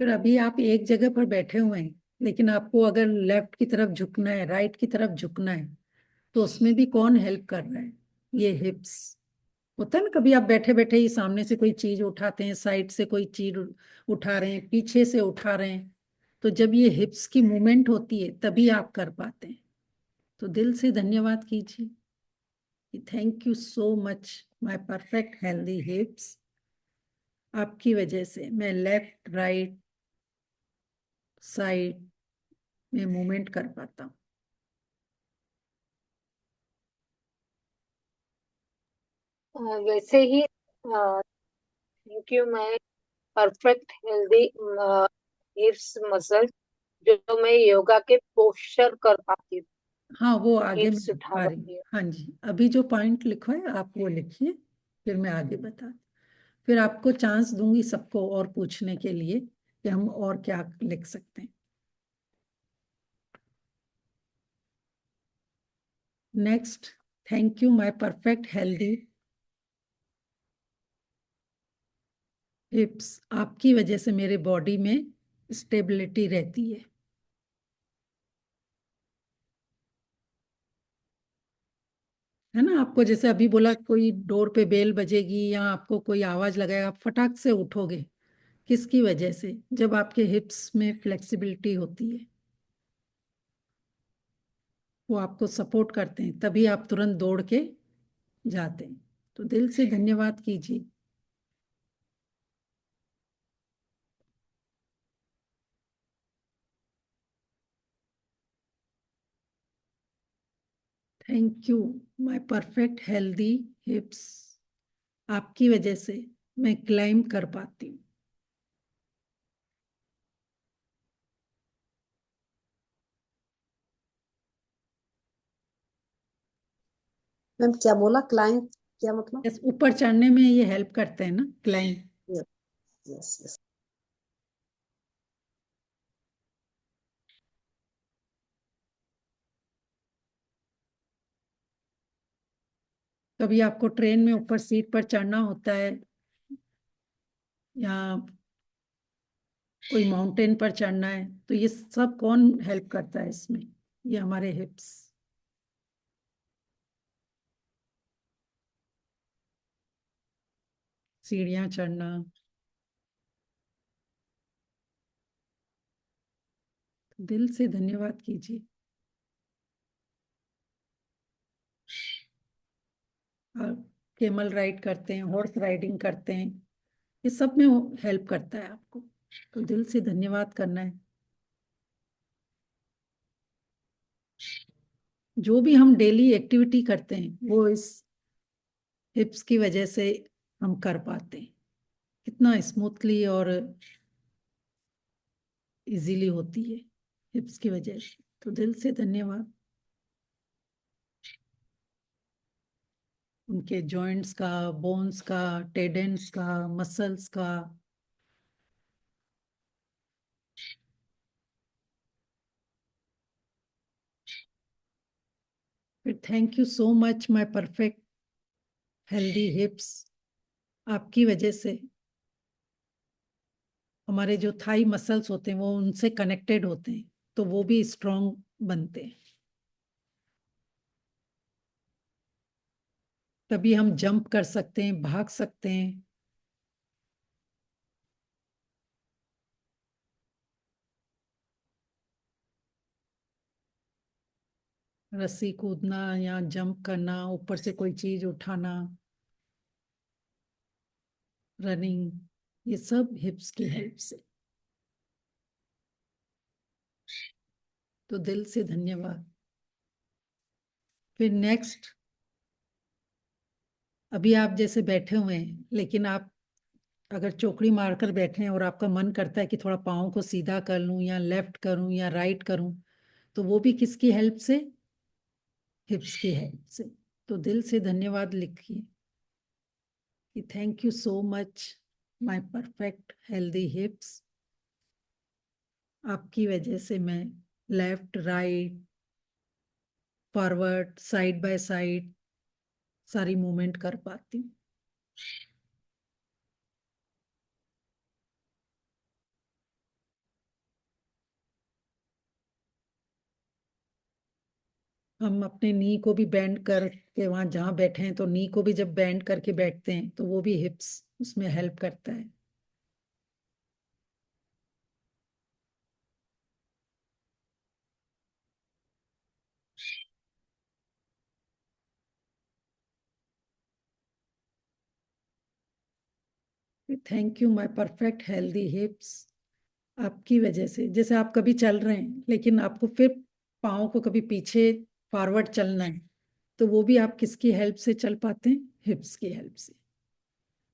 फिर अभी आप एक जगह पर बैठे हुए हैं, लेकिन आपको अगर लेफ्ट की तरफ झुकना है, राइट की तरफ झुकना है, तो उसमें भी कौन हेल्प कर रहा है? ये हिप्स। होता है ना, कभी आप बैठे बैठे ही सामने से कोई चीज उठाते हैं, साइड से कोई चीज उठा रहे हैं, पीछे से उठा रहे हैं, तो जब ये हिप्स की मूवमेंट होती है तभी आप कर पाते हैं। तो दिल से धन्यवाद कीजिए। Thank you so much my perfect healthy hips. आपकी वजह से मैं लेफ्ट राइट साइड में मूवमेंट कर पाता हूँ। वैसे ही thank you my perfect healthy hips muscle, जो मैं योगा के पोस्चर कर पाती हूँ, हाँ, वो आगे मैं हिप्स उठा बता रही हूँ। पाती हूँ। हाँ जी, अभी जो पॉइंट लिखो है आप वो लिखिए, फिर मैं आगे बता, फिर आपको चांस दूंगी सबको और पूछने के लिए कि हम और क्या लिख सकते हैं। Next, thank you my perfect healthy hips, आपकी वजह से मेरे बॉडी में स्टेबिलिटी रहती है ना। आपको जैसे अभी बोला कोई डोर पे बेल बजेगी या आपको कोई आवाज लगाएगा, आप फटाक से उठोगे। किसकी वजह से? जब आपके हिप्स में फ्लेक्सिबिलिटी होती है, वो आपको सपोर्ट करते हैं, तभी आप तुरंत दौड़ के जाते हैं। तो दिल से धन्यवाद कीजिए। Thank you my perfect healthy hips, आपकी वजह से मैं क्लाइम कर पाती हूँ। मैम क्या बोला? क्लाइंट क्या मतलब? यस, ऊपर चढ़ने में ये हेल्प करते हैं ना, क्लाइम। Yes yes. कभी आपको ट्रेन में ऊपर सीट पर चढ़ना होता है या कोई माउंटेन पर चढ़ना है, तो ये सब कौन हेल्प करता है इसमें? ये हमारे हिप्स। सीढ़ियां चढ़ना। दिल से धन्यवाद कीजिए। और केमल राइड करते हैं, हॉर्स राइडिंग करते हैं, ये सब में हेल्प करता है आपको, तो दिल से धन्यवाद करना है। जो भी हम डेली एक्टिविटी करते हैं वो इस हिप्स की वजह से हम कर पाते हैं, कितना स्मूथली और इजीली होती है हिप्स की वजह से, तो दिल से धन्यवाद। उनके जॉइंट्स का, बोन्स का, टेंडन्स का, मसल्स का। फिर thank you so much my perfect healthy hips, आपकी वजह से हमारे जो थाई मसल्स होते हैं वो उनसे कनेक्टेड होते हैं, तो वो भी स्ट्रांग बनते हैं, तभी हम जंप कर सकते हैं, भाग सकते हैं। रस्सी कूदना या जंप करना, ऊपर से कोई चीज उठाना, रनिंग, ये सब हिप्स की हेल्प से, तो दिल से धन्यवाद। फिर नेक्स्ट, अभी आप जैसे बैठे हुए हैं, लेकिन आप अगर चौकड़ी मारकर बैठे हैं और आपका मन करता है कि थोड़ा पाँव को सीधा कर लूं या लेफ्ट करूं या राइट करूं, तो वो भी किसकी हेल्प से? हिप्स की हेल्प से, तो दिल से धन्यवाद लिखिए कि thank you so much my perfect healthy hips, आपकी वजह से मैं left right forward side by side सारी मूवमेंट कर पाती हूँ। हम अपने नी को भी बेंड करके वहां जहां बैठे हैं, तो नी को भी जब बेंड करके बैठते हैं तो वो भी हिप्स उसमें हेल्प करता है। Thank you my perfect healthy hips, आपकी वजह से जैसे आप कभी चल रहे हैं लेकिन आपको फिर पाँव को कभी पीछे फॉरवर्ड चलना है, तो वो भी आप किसकी हेल्प से चल पाते हैं? हिप्स की हेल्प से।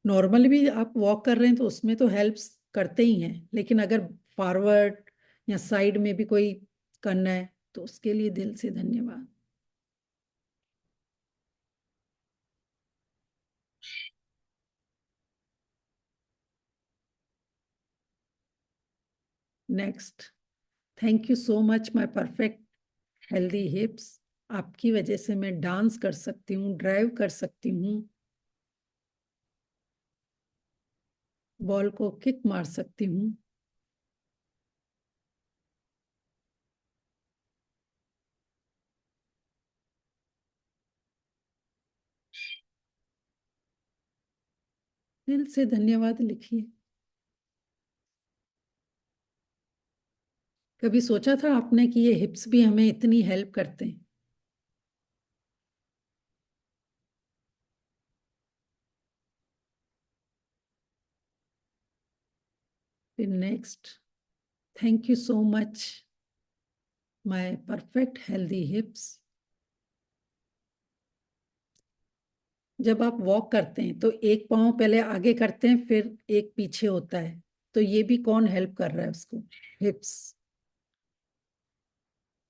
नॉर्मली भी आप वॉक कर रहे हैं तो उसमें तो हेल्प करते ही हैं, लेकिन अगर फॉरवर्ड या साइड में भी कोई करना है तो उसके लिए दिल से धन्यवाद। Next, thank you so much my perfect healthy hips, आपकी वजह से मैं डांस कर सकती हूँ, ड्राइव कर सकती हूँ, बॉल को किक मार सकती हूँ। दिल से धन्यवाद लिखिए। कभी सोचा था आपने कि ये हिप्स भी हमें इतनी हेल्प करते हैं? फिर next, thank you so much my perfect healthy हिप्स। जब आप वॉक करते हैं तो एक पाँव पहले आगे करते हैं, फिर एक पीछे होता है, तो ये भी कौन हेल्प कर रहा है उसको? हिप्स।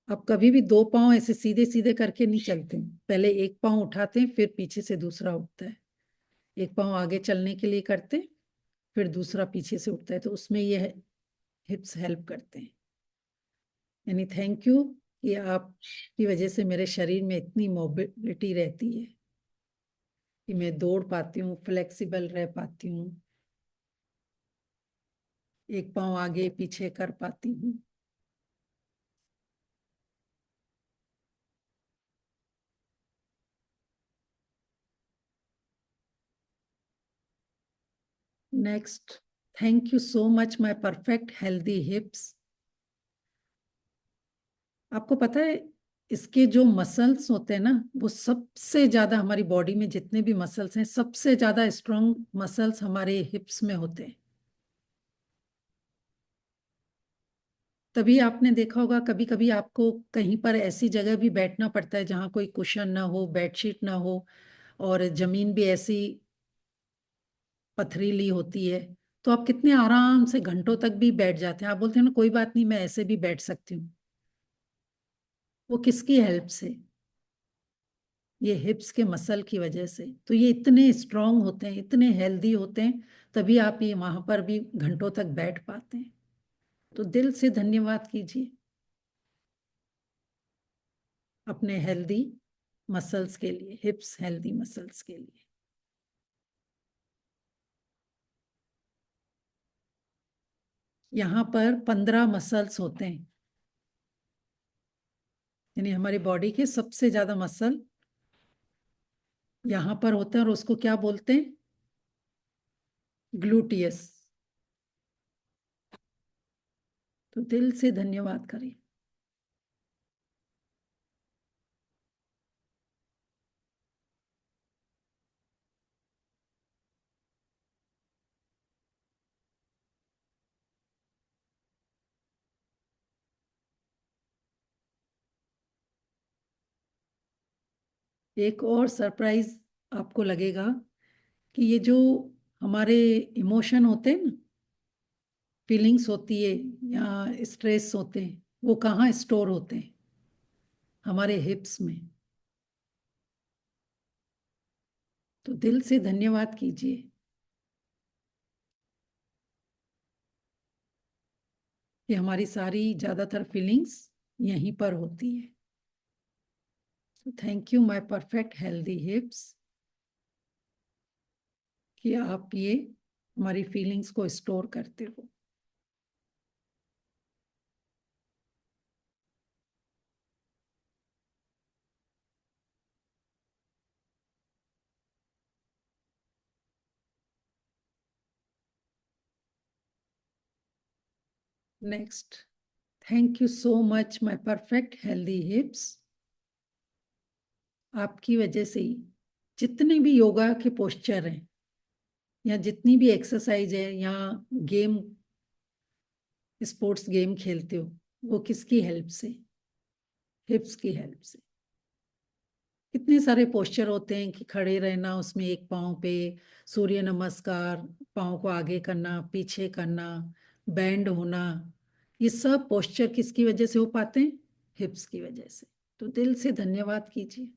आप कभी भी दो पाँव ऐसे सीधे सीधे करके नहीं चलते हैं, पहले एक पाँव उठाते हैं, फिर पीछे से दूसरा उठता है। एक पाँव आगे चलने के लिए करते हैं, फिर दूसरा पीछे से उठता है, तो उसमें ये हिप्स हेल्प करते हैं। यानी थैंक यू कि आपकी वजह से मेरे शरीर में इतनी मोबिलिटी रहती है कि मैं दौड़ पाती हूँ, फ्लेक्सिबल रह पाती हूँ, एक पाँव आगे पीछे कर पाती हूँ। Next, thank you so much my perfect healthy हिप्स। आपको पता है इसके जो मसल्स होते हैं ना, वो सबसे ज्यादा हमारी बॉडी में जितने भी मसल्स हैं, सबसे ज्यादा स्ट्रॉन्ग मसल्स हमारे हिप्स में होते हैं। तभी आपने देखा होगा कभी कभी आपको कहीं पर ऐसी जगह भी बैठना पड़ता है जहां कोई कुशन ना हो, बेडशीट ना हो, और जमीन भी ऐसी पथरीली होती है, तो आप कितने आराम से घंटों तक भी बैठ जाते हैं। आप बोलते हैं ना कोई बात नहीं, मैं ऐसे भी बैठ सकती हूँ। वो किसकी हेल्प से? ये हिप्स के मसल की वजह से। तो ये इतने स्ट्रांग होते हैं, इतने हेल्दी होते हैं, तभी आप ये वहां पर भी घंटों तक बैठ पाते हैं। तो दिल से धन्यवाद कीजिए अपने हेल्दी मसल्स के लिए, हिप्स हेल्दी मसल्स के लिए। यहाँ पर 15 मसल्स होते हैं, यानी हमारी बॉडी के सबसे ज्यादा मसल यहाँ पर होते हैं, और उसको क्या बोलते हैं? ग्लूटियस। तो दिल से धन्यवाद करें। एक और सरप्राइज आपको लगेगा कि ये जो हमारे इमोशन होते हैं ना, फीलिंग्स होती है या स्ट्रेस होते हैं, वो कहाँ स्टोर होते हैं? हमारे हिप्स में। तो दिल से धन्यवाद कीजिए कि हमारी सारी ज्यादातर फीलिंग्स यहीं पर होती है। Thank you my perfect healthy हिप्स कि आप ये हमारी फीलिंग्स को स्टोर करते हो। Next, thank you so much my perfect healthy hips. आपकी वजह से ही जितने भी योगा के पोस्चर हैं या जितनी भी एक्सरसाइज है या गेम, स्पोर्ट्स गेम खेलते हो, वो किसकी हेल्प से? हिप्स की हेल्प से। कितने सारे पोस्चर होते हैं कि खड़े रहना, उसमें एक पाँव पे सूर्य नमस्कार, पाँव को आगे करना, पीछे करना, बैंड होना, ये सब पोस्चर किसकी वजह से हो पाते हैं? हिप्स की वजह से। तो दिल से धन्यवाद कीजिए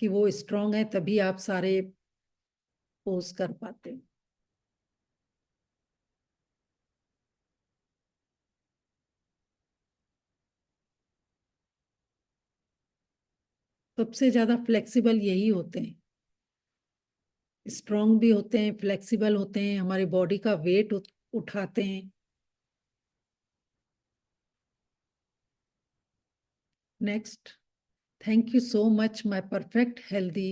कि वो स्ट्रांग है, तभी आप सारे पोज कर पाते हैं। सबसे ज्यादा फ्लेक्सिबल यही होते हैं। स्ट्रांग भी होते हैं, फ्लेक्सिबल होते हैं, हमारी बॉडी का वेट उठाते हैं। Next, thank you so much my perfect healthy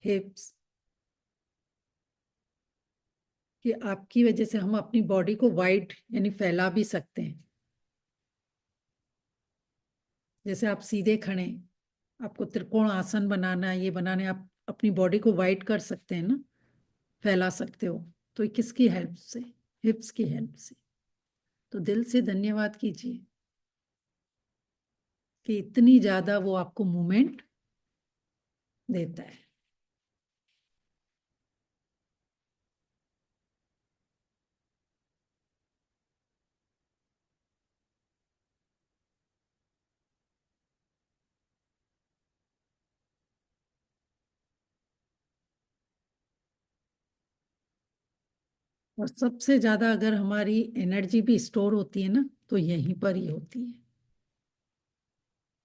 हिप्स, कि आपकी वजह से हम अपनी बॉडी को वाइड यानी फैला भी सकते हैं। जैसे आप सीधे खड़े, आपको त्रिकोण आसन बनाना है, ये बनाना है, आप अपनी बॉडी को वाइड कर सकते हैं ना, फैला सकते हो। तो ये किसकी हेल्प से? हिप्स की हेल्प से। तो दिल से धन्यवाद कीजिए कि इतनी ज्यादा वो आपको मूवमेंट देता है। और सबसे ज्यादा अगर हमारी एनर्जी भी स्टोर होती है ना, तो यहीं पर ही होती है।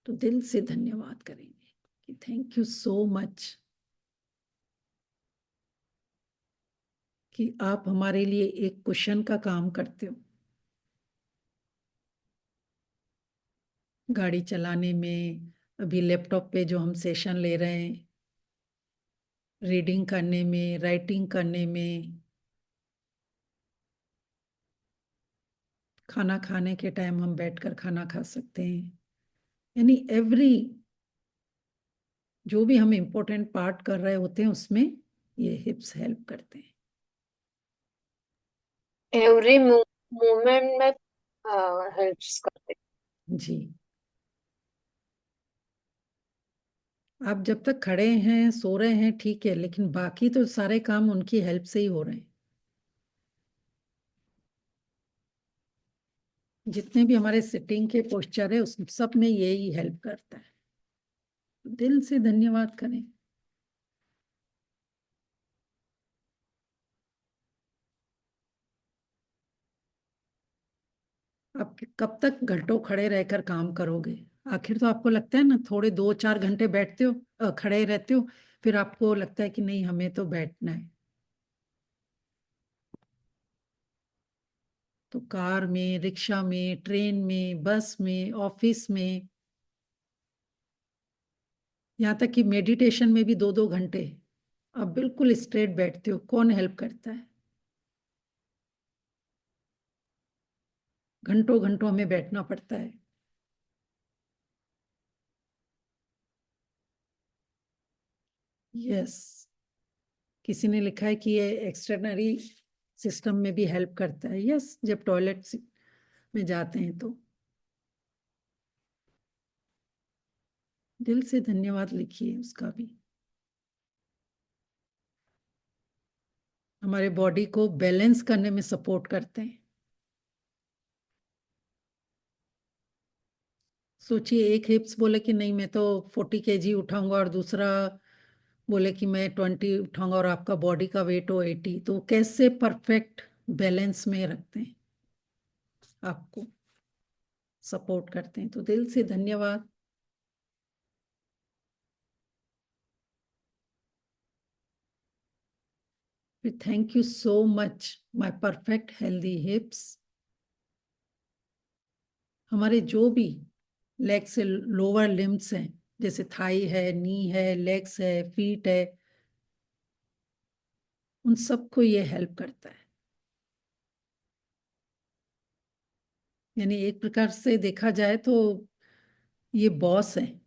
तो दिल से धन्यवाद करेंगे कि थैंक यू सो मच कि आप हमारे लिए एक कुशन का काम करते हो। गाड़ी चलाने में, अभी लैपटॉप पे जो हम सेशन ले रहे हैं, रीडिंग करने में, राइटिंग करने में, खाना खाने के टाइम हम बैठकर खाना खा सकते हैं, यानी एवरी जो भी हम इम्पोर्टेंट पार्ट कर रहे होते हैं उसमें ये हिप्स हेल्प करते हैं। एवरी मूवमेंट में हेल्प्स करते। जी, आप जब तक खड़े हैं, सो रहे हैं, ठीक है, लेकिन बाकी तो सारे काम उनकी हेल्प से ही हो रहे हैं। जितने भी हमारे सिटिंग के पोस्चर है उस सब में यही हेल्प करता है। दिल से धन्यवाद करें। आप कब तक घंटों खड़े रहकर काम करोगे? आखिर तो आपको लगता है ना, थोड़े 2-4 घंटे बैठते हो, खड़े रहते हो, फिर आपको लगता है कि नहीं हमें तो बैठना है। तो कार में, रिक्शा में, ट्रेन में, बस में, ऑफिस में, यहाँ तक कि मेडिटेशन में भी 2-2 घंटे आप बिल्कुल स्ट्रेट बैठते हो। कौन हेल्प करता है? घंटों घंटों हमें बैठना पड़ता है। यस, किसी ने लिखा है कि ये एक्सटर्नरी सिस्टम में भी हेल्प करता है। यस, जब टॉयलेट में जाते हैं तो। दिल से धन्यवाद लिखिए उसका भी। हमारे बॉडी को बैलेंस करने में सपोर्ट करते हैं। सोचिए, एक हिप्स बोले कि नहीं मैं तो 40 kg उठाऊंगा, और दूसरा बोले कि मैं 20 उठाऊंगा, और आपका बॉडी का वेट हो 80, तो कैसे परफेक्ट बैलेंस में रखते हैं, आपको सपोर्ट करते हैं। तो दिल से धन्यवाद। Thank you so much my perfect healthy हिप्स। हमारे जो भी लेग से लोअर लिम्स हैं, जैसे थाई है, नी है, लेग्स है, फीट है, उन सबको ये हेल्प करता है। यानी एक प्रकार से देखा जाए तो ये बॉस है।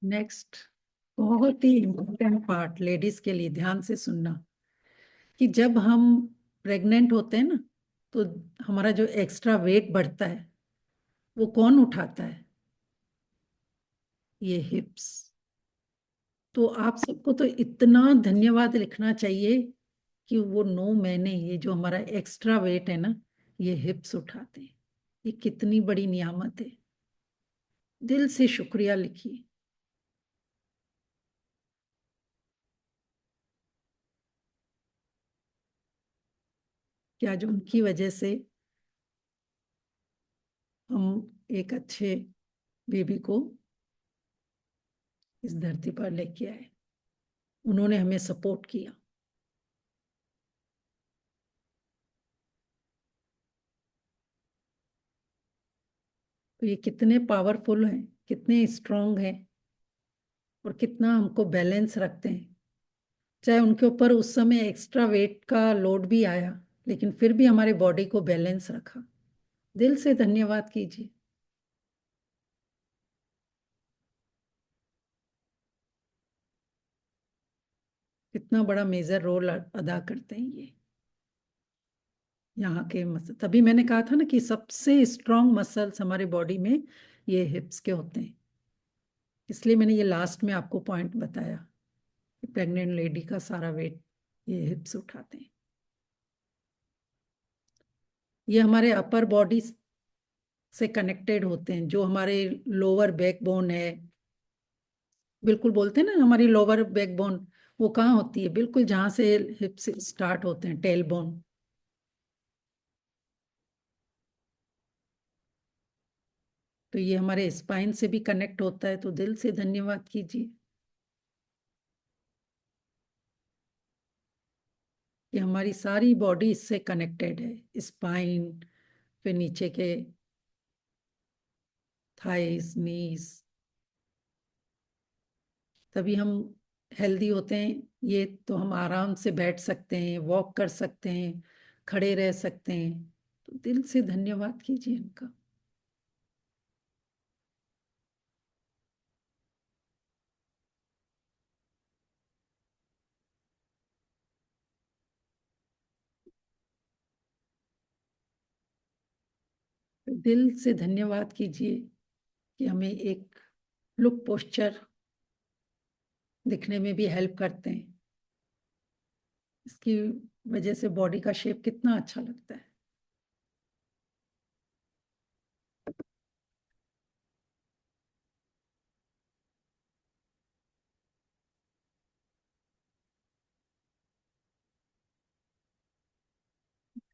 नेक्स्ट, बहुत ही इम्पोर्टेंट पार्ट लेडीज के लिए, ध्यान से सुनना, कि जब हम प्रेग्नेंट होते हैं ना, तो हमारा जो एक्स्ट्रा वेट बढ़ता है वो कौन उठाता है? ये हिप्स। तो आप सबको तो इतना धन्यवाद लिखना चाहिए कि वो 9 महीने ये जो हमारा एक्स्ट्रा वेट है ना, ये हिप्स उठाते हैं। ये कितनी बड़ी नियामत है। दिल से शुक्रिया लिखिए। कि आज उनकी वजह से हम एक अच्छे बेबी को इस धरती पर लेके आए। उन्होंने हमें सपोर्ट किया। तो ये कितने पावरफुल हैं, कितने स्ट्रांग हैं और कितना हमको बैलेंस रखते हैं। चाहे उनके ऊपर उस समय एक्स्ट्रा वेट का लोड भी आया, लेकिन फिर भी हमारे बॉडी को बैलेंस रखा। दिल से धन्यवाद कीजिए। कितना बड़ा मेजर रोल अदा करते हैं ये यहाँ के मसल। तभी मैंने कहा था ना कि सबसे स्ट्रांग मसल्स हमारे बॉडी में ये हिप्स के होते हैं। इसलिए मैंने ये लास्ट में आपको पॉइंट बताया कि प्रेग्नेंट लेडी का सारा वेट ये हिप्स उठाते हैं। ये हमारे अपर बॉडी से कनेक्टेड होते हैं। जो हमारे लोअर बैकबोन है, बिल्कुल बोलते हैं ना, हमारी लोअर बैकबोन वो कहाँ होती है? बिल्कुल जहाँ से हिप्स स्टार्ट होते हैं, टेल बोन। तो ये हमारे स्पाइन से भी कनेक्ट होता है। तो दिल से धन्यवाद कीजिए कि हमारी सारी बॉडी इससे कनेक्टेड है। स्पाइन, फिर नीचे के थाइस, नीज, तभी हम हेल्दी होते हैं। ये तो हम आराम से बैठ सकते हैं, वॉक कर सकते हैं, खड़े रह सकते हैं। तो दिल से धन्यवाद कीजिए इनका। दिल से धन्यवाद कीजिए कि हमें एक लुक, पोस्चर दिखने में भी हेल्प करते हैं। इसकी वजह से बॉडी का शेप कितना अच्छा लगता है।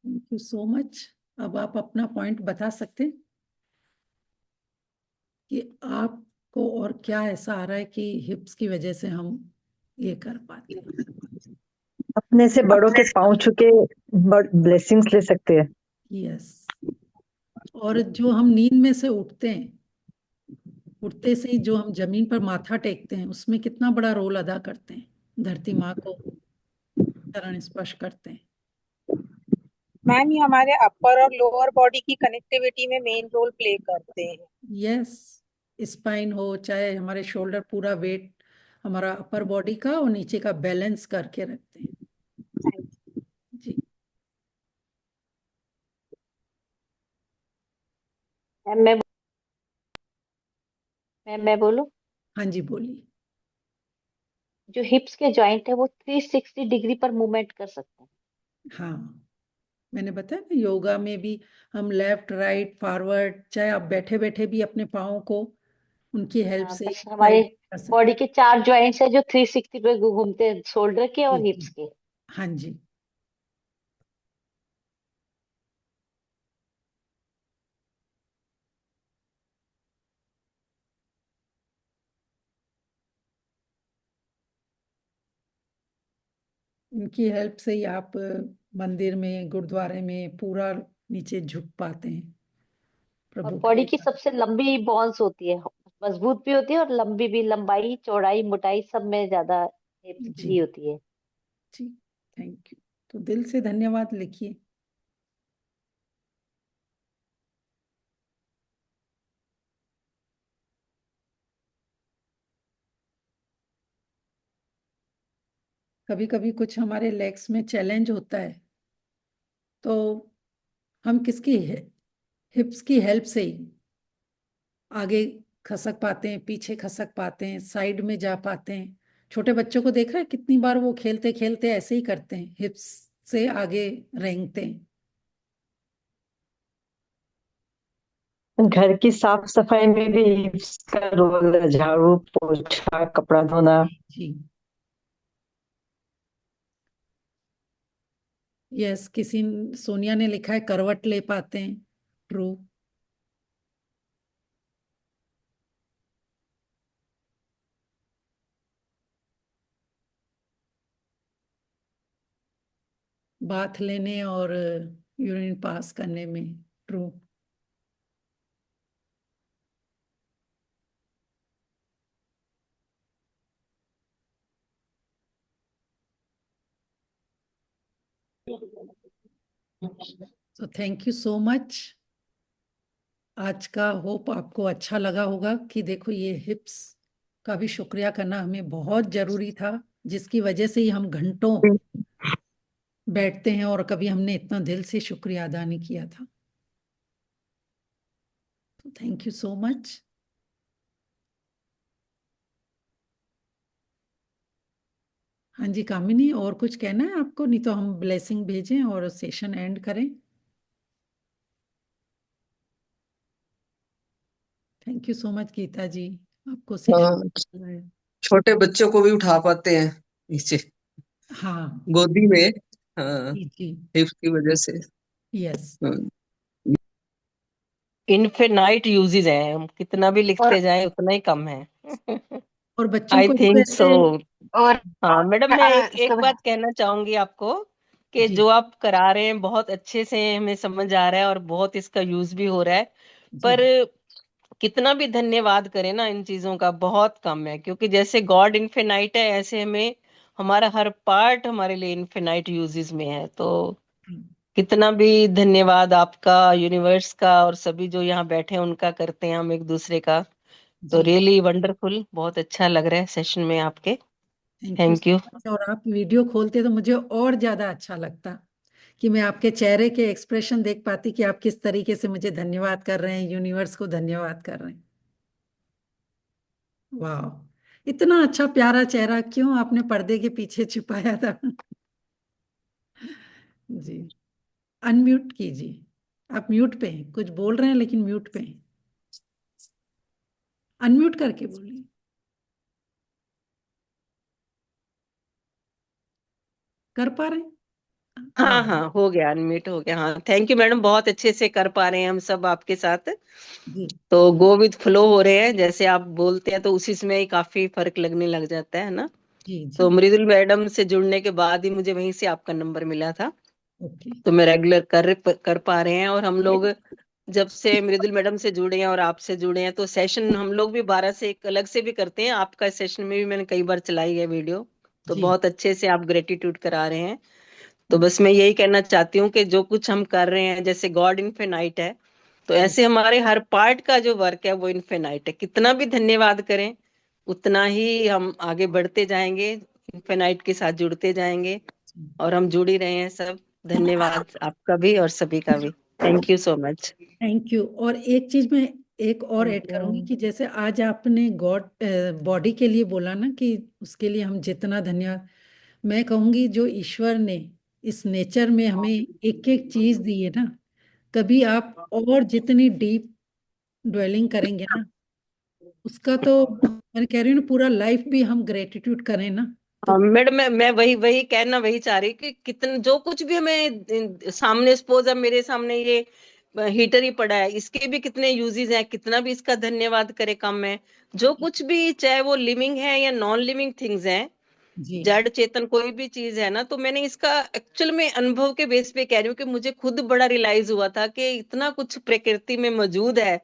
Thank you so much. अब आप अपना पॉइंट बता सकते हैं कि आपको और क्या ऐसा आ रहा है कि हिप्स की वजह से हम ये कर पाते हैं। अपने से बड़ों के पांव छू के ब्लेसिंग्स ले सकते हैं। यस। और जो हम नींद में से उठते हैं, उठते से ही जो हम जमीन पर माथा टेकते हैं, उसमें कितना बड़ा रोल अदा करते हैं। धरती माँ को चरण स्पर्श करते हैं। मैम ये हमारे अपर और लोअर बॉडी की कनेक्टिविटी में मेन रोल प्ले करते हैं। यस। स्पाइन हो चाहे हमारे शोल्डर, पूरा वेट हमारा अपर बॉडी का और नीचे का बैलेंस करके रखते हैं। जी। मैं बोलूं? हाँ जी, बोलिए। जो हिप्स के जॉइंट है वो 360 डिग्री पर मूवमेंट कर सकते हैं। हाँ, मैंने बताया ना, योगा में भी हम लेफ्ट, राइट, फॉरवर्ड, चाहे आप बैठे बैठे भी अपने पाँव को उनकी हेल्प से बस हमारे स्लाइड कर सकते बॉडी के 4 जॉइंट्स है जो 360 पे घूमते हैं, शोल्डर के और हैं। हिप्स के। हाँ जी। उनकी हेल्प से ही आप मंदिर में, गुरुद्वारे में पूरा नीचे झुक पाते हैं और प्रभु बॉडी के की साथ। सबसे लंबी बोन्स होती है, मजबूत भी होती है और लंबी भी, लंबाई, चौड़ाई, मोटाई सब में ज्यादा हिप्स की जी ही होती है। जी, थैंक यू। तो दिल से धन्यवाद लिखिए। कभी कभी कुछ हमारे लेग्स में चैलेंज होता है, तो हम किसकी हिप्स की हेल्प से ही आगे खसक पाते हैं, पीछे खसक पाते हैं, साइड में जा पाते हैं। छोटे बच्चों को देखा है कितनी बार वो खेलते खेलते ऐसे ही करते हैं, हिप्स से आगे रेंगते हैं। घर की साफ सफाई में भी हिप्स का रोल है, झाड़ू पोछा कपड़ा धोना। जी। यस, सोनिया ने लिखा है करवट ले पाते हैं। ट्रू। बाथ लेने और यूरिन पास करने में। ट्रू। तो थैंक यू सो मच। आज का होप आपको अच्छा लगा होगा कि देखो ये हिप्स का भी शुक्रिया करना हमें बहुत जरूरी था, जिसकी वजह से ही हम घंटों बैठते हैं और कभी हमने इतना दिल से शुक्रिया अदा नहीं किया था। तो थैंक यू सो मच। हाँ जी कामिनी, और कुछ कहना है आपको? नहीं तो हम ब्लेसिंग भेजें और सेशन एंड करें। Thank you so much Geeta ji, आपको हाँ, सेशन। छोटे बच्चों को भी उठा पाते हैं नीचे हाँ गोदी में। हाँ, जी जी। हिप्स की वजह से। यस। हाँ, इनफिनाइट यूजेस है, हम कितना भी और लिखते जाएं उतना ही कम है। और बच्चों आई को भी थिंक सो। वैसे। और हाँ मैडम, मैं एक एक सब बात कहना चाहूंगी आपको कि जी जो आप करा रहे हैं बहुत अच्छे से हमें समझ आ रहा है और बहुत इसका यूज भी हो रहा है। जी पर कितना भी धन्यवाद करें ना, इन चीजों का बहुत कम है, क्योंकि जैसे गॉड इनफिनाइट है ऐसे हमें हमारा हर पार्ट हमारे लिए इनफिनाइट यूजेस में है। तो कितना भी धन्यवाद आपका, यूनिवर्स का, और सभी जो यहाँ बैठे हैं उनका करते हैं हम एक दूसरे का। तो जी। रियली वंडरफुल, बहुत अच्छा लग रहा है सेशन में आपके। Thank you thank so you. Much. और आप वीडियो खोलते तो मुझे और ज्यादा अच्छा लगता कि मैं आपके चेहरे के एक्सप्रेशन देख पाती कि आप किस तरीके से मुझे धन्यवाद कर रहे हैं, यूनिवर्स को धन्यवाद कर रहे हैं। वाह, इतना अच्छा प्यारा चेहरा क्यों आपने पर्दे के पीछे छिपाया था? जी। अनम्यूट कीजिए। आप म्यूट पे हैं, कुछ बोल रहे हैं लेकिन म्यूट पे हैं। अनम्यूट करके बोलिए। कर पा रहे हैं? हाँ। हाँ हाँ, हो गया, अनम्यूट हो गया। हाँ थैंक यू मैडम, बहुत अच्छे से कर पा रहे हैं हम सब आपके साथ। जी तो गो विद फ्लो हो रहे हैं, जैसे आप बोलते हैं तो उसी में ही काफी फर्क लगने लग जाता है ना। जी जी। तो मृदुल मैडम से जुड़ने के बाद ही मुझे वहीं से आपका नंबर मिला था। ओके। तो मैं रेगुलर कर पा रहे हैं, और हम लोग जब से मृदुल मैडम से जुड़े हैं और आपसे जुड़े हैं तो सेशन हम लोग भी 12 से एक अलग से भी करते हैं। आपका सेशन में भी मैंने कई बार चलाई है वीडियो। तो जी बहुत अच्छे से आप ग्रेटिट्यूड करा रहे हैं। तो बस मैं यही कहना चाहती हूँ कि जो कुछ हम कर रहे हैं जैसे गॉड इनफिनाइट है, तो जी ऐसे हमारे हर पार्ट का जो वर्क है वो इनफिनाइट है। कितना भी धन्यवाद करें उतना ही हम आगे बढ़ते जाएंगे, इनफिनाइट के साथ जुड़ते जाएंगे। जी। और हम जुड़ ही रहे हैं सब। धन्यवाद आपका भी और सभी का भी। Thank you so much. Thank you. और एक चीज मैं एक और ऐड करूंगी कि जैसे आज आपने गॉड बॉडी के लिए बोला ना कि उसके लिए हम जितना धन्यवाद, मैं कहूंगी जो ईश्वर ने इस नेचर में हमें एक एक चीज दी है ना, कभी आप और जितनी डीप ड्वेलिंग करेंगे ना, उसका तो मैं कह रही हूँ ना, पूरा लाइफ भी हम ग्रेटिट्यूड करें ना तो। मैडम मैं वही वही कहना वही चाह रही कि कितना जो कुछ भी हमें सामने, सपोज अब मेरे सामने ये हीटर ही पड़ा है, इसके भी कितने यूजेस हैं, कितना भी इसका धन्यवाद करे कम है। जो कुछ भी, चाहे वो लिविंग है या नॉन लिविंग थिंग्स हैं, जी जड़ चेतन कोई भी चीज है ना, तो मैंने इसका एक्चुअल में अनुभव के बेस पे कह रही हूँ कि मुझे खुद बड़ा रियलाइज हुआ था कि इतना कुछ प्रकृति में मौजूद है।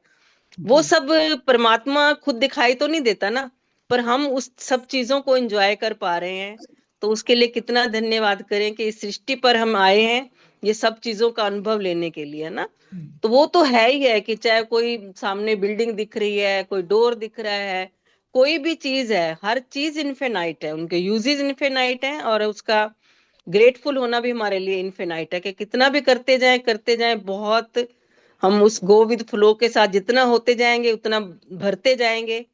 वो जी सब परमात्मा खुद दिखाई तो नहीं देता ना, पर हम उस सब चीजों को एंजॉय कर पा रहे हैं। तो उसके लिए कितना धन्यवाद करें कि इस सृष्टि पर हम आए हैं ये सब चीजों का अनुभव लेने के लिए ना। तो वो तो है ही है कि चाहे कोई सामने बिल्डिंग दिख रही है, कोई डोर दिख रहा है, कोई भी चीज है, हर चीज इनफिनाइट है, उनके यूजेस इनफिनाइट है, और उसका ग्रेटफुल होना भी हमारे लिए इनफिनाइट है कि कितना भी करते जाएं बहुत। हम उस गो विद फ्लो के साथ जितना होते जाएंगे उतना भरते जाएंगे,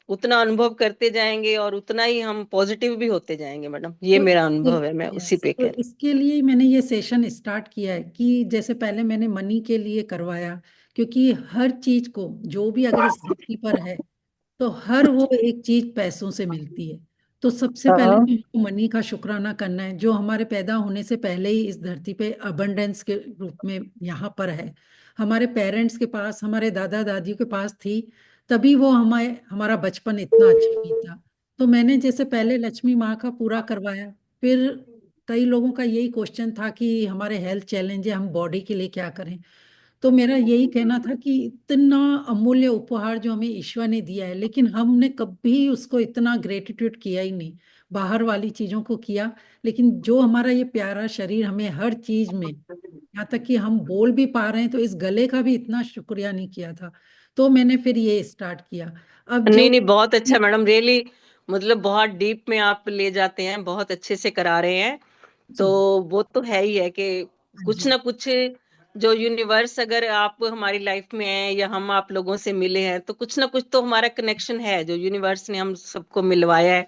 उतना अनुभव करते जाएंगे, और उतना ही हम पॉजिटिव भी होते जाएंगे। मैडम ये तो मेरा इसके अनुभव है, मैं उसी यस, पे तो कह रही इसके लिए मैंने ये सेशन स्टार्ट किया है कि जैसे पहले मैंने मनी के लिए करवाया, क्योंकि हर चीज को जो भी अगर इस धरती पर है तो हर वो एक चीज पैसों से मिलती है। तो सबसे पहले हाँ तो हमको मनी का शुक्राना करना है, जो हमारे पैदा होने से पहले ही इस धरती पे अबंडेंस के रूप में यहाँ पर है। हमारे पेरेंट्स के पास, हमारे दादा दादियों के पास थी, तभी वो हमारा बचपन इतना अच्छा बीता। तो मैंने जैसे पहले लक्ष्मी माँ का पूरा करवाया, फिर कई लोगों का यही क्वेश्चन था कि हमारे हेल्थ चैलेंज है, हम बॉडी के लिए क्या करें। तो मेरा यही कहना था कि इतना अमूल्य उपहार जो हमें ईश्वर ने दिया है, लेकिन हमने कभी उसको इतना ग्रेटिट्यूड किया ही नहीं। बाहर वाली चीजों को किया, लेकिन जो हमारा ये प्यारा शरीर हमें हर चीज में, यहाँ तक कि हम बोल भी पा रहे हैं, तो इस गले का भी इतना शुक्रिया नहीं किया था। तो मैंने फिर ये स्टार्ट किया। अब नहीं जो नहीं, बहुत अच्छा मैडम, रियली मतलब बहुत डीप में आप ले जाते हैं, बहुत अच्छे से करा रहे हैं। तो जी, वो तो है ही है कि हाँ कुछ जी, ना कुछ, जो यूनिवर्स अगर आप हमारी लाइफ में है या हम आप लोगों से मिले हैं, तो कुछ ना कुछ तो हमारा कनेक्शन है जो यूनिवर्स ने हम सबको मिलवाया है।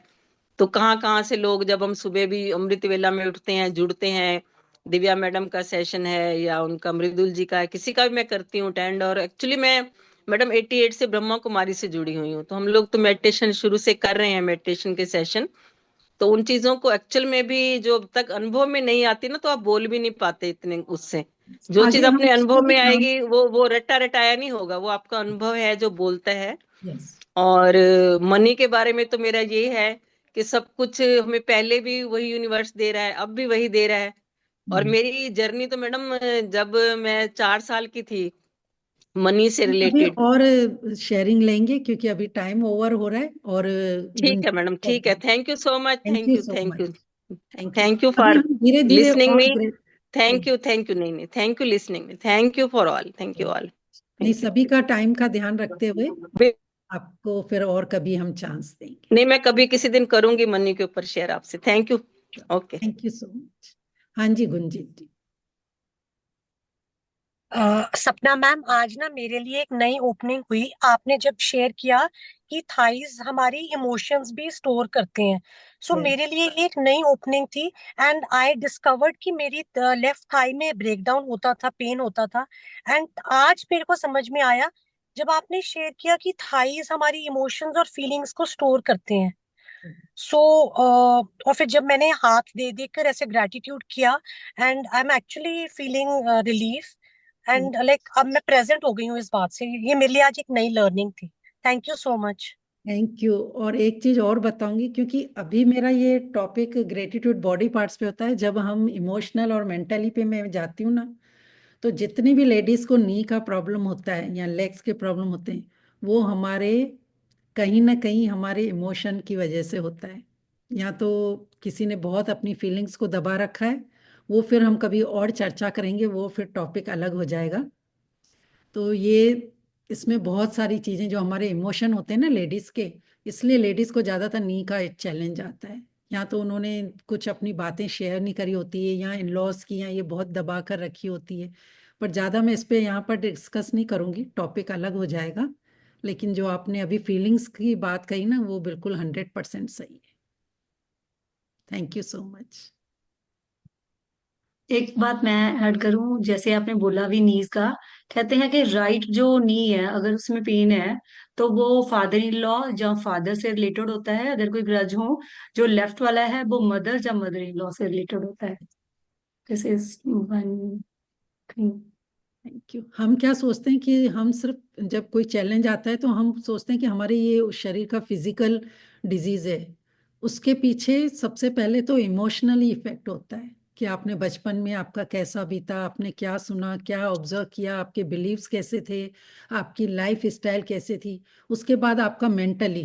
तो कहाँ कहाँ से लोग, जब हम सुबह भी अमृत वेला में उठते हैं, जुड़ते हैं, दिव्या मैडम का सेशन है या उनका मृदुल जी का है, किसी का भी मैं करती हूँ अटेंड। और एक्चुअली मैं मैडम 88 से ब्रह्मा कुमारी से जुड़ी हुई हूँ, तो हम लोग तो मेडिटेशन शुरू से कर रहे हैं, मेडिटेशन के सेशन। तो उन चीजों को एक्चुअल में भी जो अब तक अनुभव में नहीं आती ना, तो आप बोल भी नहीं पाते इतने उससे। जो चीज आगे हम अपने उस अनुभव पर भी में काम। आएगी वो रट्टा रटाया नहीं होगा, वो आपका अनुभव है जो बोलता है। यस, और मनी के बारे में तो मेरा ये है कि सब कुछ हमें पहले भी वही यूनिवर्स दे रहा है, अब भी वही दे रहा है। और मेरी जर्नी तो मैडम, जब मैं 4 साल की थी, मनी से अभी रिलेटेड। और शेयरिंग लेंगे क्योंकि अभी टाइम ओवर हो रहा है, और ठीक है मैडम, ठीक है, thank you so much, thank thank you you, so thank much. You, thank you. Thank you अभी फॉर हम धीरे धीरे लिसनिंग और me. Great. Thank you, thank you, नहीं नहीं, thank you listening me, thank you for all, thank you all, नहीं, thank you. सभी का टाइम का ध्यान रखते हुए आपको फिर और कभी हम चांस देंगे। नहीं, मैं कभी किसी दिन करूंगी मनी के ऊपर शेयर आपसे। Thank you. Okay. Thank you so much. हाँ जी, गुंजीत जी। सपना मैम, आज ना मेरे लिए एक नई ओपनिंग हुई। आपने जब शेयर किया कि थाइज हमारी इमोशंस भी स्टोर करते हैं, सो Yes. मेरे लिए ये एक नई ओपनिंग थी। एंड आई डिस्कवर्ड कि मेरी लेफ्ट थाई में ब्रेकडाउन होता था, पेन होता था। एंड आज मेरे को समझ में आया जब आपने शेयर किया कि थाइज हमारी इमोशंस और फीलिंग्स को स्टोर करते हैं। सो और फिर जब मैंने हाथ दे देकर ऐसे ग्रेटिट्यूड किया, and I am actually feeling relief. And like अब मैं प्रेजेंट हो गई हूँ इस बात से। ये मेरे लिए आज एक नई लर्निंग थी। Thank you so much. Thank you. और एक चीज और बताऊंगी, क्योंकि अभी मेरा ये टॉपिक ग्रेटिट्यूड बॉडी पार्ट्स पे होता है, जब हम इमोशनल और मेंटली पे मैं जाती हूँ ना, तो जितनी भी लेडीज को नी का प्रॉब्लम होता है या लेग्स के प्रॉब्लम होते हैं, वो हमारे कहीं ना कहीं हमारे इमोशन की वजह से होता है। या तो किसी ने बहुत अपनी फीलिंग्स को दबा रखा है, वो फिर हम कभी और चर्चा करेंगे, वो फिर टॉपिक अलग हो जाएगा। तो ये इसमें बहुत सारी चीजें जो हमारे इमोशन होते हैं ना लेडीज के, इसलिए लेडीज को ज्यादातर नी का एक चैलेंज आता है। या तो उन्होंने कुछ अपनी बातें शेयर नहीं करी होती है, या इन लॉज की, या ये बहुत दबा कर रखी होती है। पर ज्यादा मैं इस पे यहाँ पर डिस्कस नहीं करूंगी, टॉपिक अलग हो जाएगा। लेकिन जो आपने अभी फीलिंग्स की बात कही ना, वो बिल्कुल 100% सही है। Thank you so much. एक बात मैं ऐड करूं, जैसे आपने बोला भी नीज का, कहते हैं कि राइट जो नी है अगर उसमें पेन है तो वो फादर इन लॉ या फादर से रिलेटेड होता है, अगर कोई ग्रज हो। जो लेफ्ट वाला है वो मदर या मदर इन लॉ से रिलेटेड होता है। This is one thing. Thank you. हम क्या सोचते हैं कि हम सिर्फ जब कोई चैलेंज आता है तो हम सोचते हैं कि हमारे ये उस शरीर का फिजिकल डिजीज है। उसके पीछे सबसे पहले तो इमोशनली इफेक्ट होता है कि आपने बचपन में आपका कैसा बीता, आपने क्या सुना, क्या ऑब्जर्व किया, आपके बिलीव्स कैसे थे, आपकी लाइफ स्टाइल कैसे थी। उसके बाद आपका मेंटली,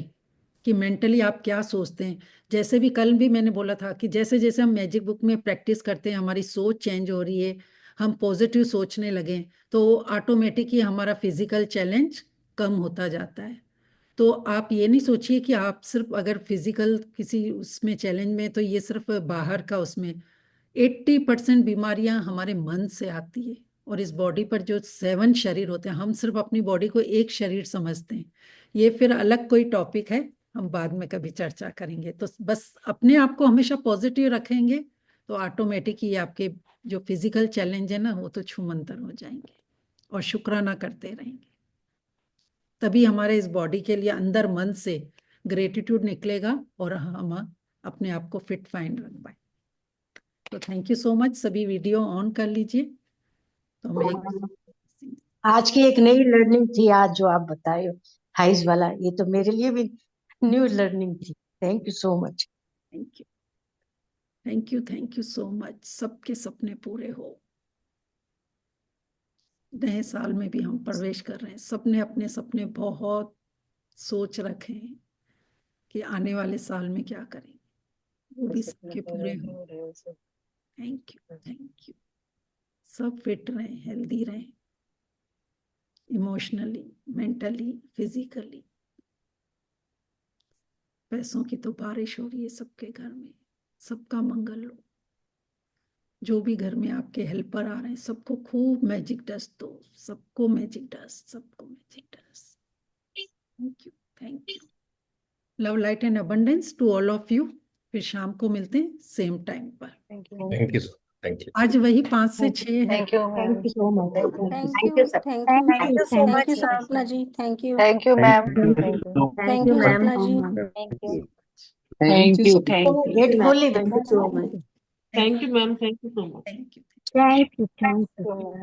कि मेंटली आप क्या सोचते हैं। जैसे भी कल भी मैंने बोला था कि जैसे जैसे हम मैजिक बुक में प्रैक्टिस करते हैं, हमारी सोच चेंज हो रही है, हम पॉजिटिव सोचने लगे, तो ऑटोमेटिक ही हमारा फिजिकल चैलेंज कम होता जाता है। तो आप ये नहीं सोचिए कि आप सिर्फ अगर फिजिकल किसी उसमें चैलेंज में, तो ये सिर्फ बाहर का, उसमें 80% बीमारियां हमारे मन से आती है। और इस बॉडी पर जो 7 शरीर होते हैं, हम सिर्फ अपनी बॉडी को एक शरीर समझते हैं। ये फिर अलग कोई टॉपिक है, हम बाद में कभी चर्चा करेंगे। तो बस अपने आप को हमेशा पॉजिटिव रखेंगे, तो ऑटोमेटिक ही आपके जो फिजिकल चैलेंज है ना, वो तो छूमंतर हो जाएंगे। और शुक्राना करते रहेंगे, तभी हमारे इस बॉडी के लिए अंदर मन से ग्रेटिट्यूड निकलेगा और हम अपने आप को फिट फाइन रख पाए। तो थैंक यू सो मच। सभी वीडियो ऑन कर लीजिए। तो मैं आज की एक नई लर्निंग थी, आज जो आप बताए हो हाइज वाला, ये तो मेरे लिए भी न्यू लर्निंग थी। Thank you so much. Thank you, thank you, thank you so much. सबके सपने पूरे हो। नए साल में भी हम प्रवेश कर रहे हैं, सबने अपने सपने बहुत सोच रखे हैं कि आने वाले साल में क्या करेंगे, वो भी सबके पूरे हो। Thank you, thank you. सब फिट रहें, हेल्दी रहें, इमोशनली, मेंटली, फिजिकली। पैसों की तो बारिश हो रही है सबके घर में, सबका मंगल हो। जो भी घर में आपके हेल्पर आ रहे हैं सबको खूब मैजिक डस्ट दो, सबको मैजिक डस्ट, सबको magic dust. Thank you, thank you. Love, light and abundance to all of you. फिर शाम को मिलते हैं सेम टाइम पर। Thank you sir, thank you. आज वही 5 से 6 है। Thank you ma'am. Thank you so much. Thank you sir. Thank you so thank much you sir. Sapna ji, thank you. Thank you ma'am. Thank you. Thank you ma'am. सपना ji, thank you. Thank you so gate खोल ली thank you so much. Thank you ma'am, thank you so much. Thank you. Thank you ma'am.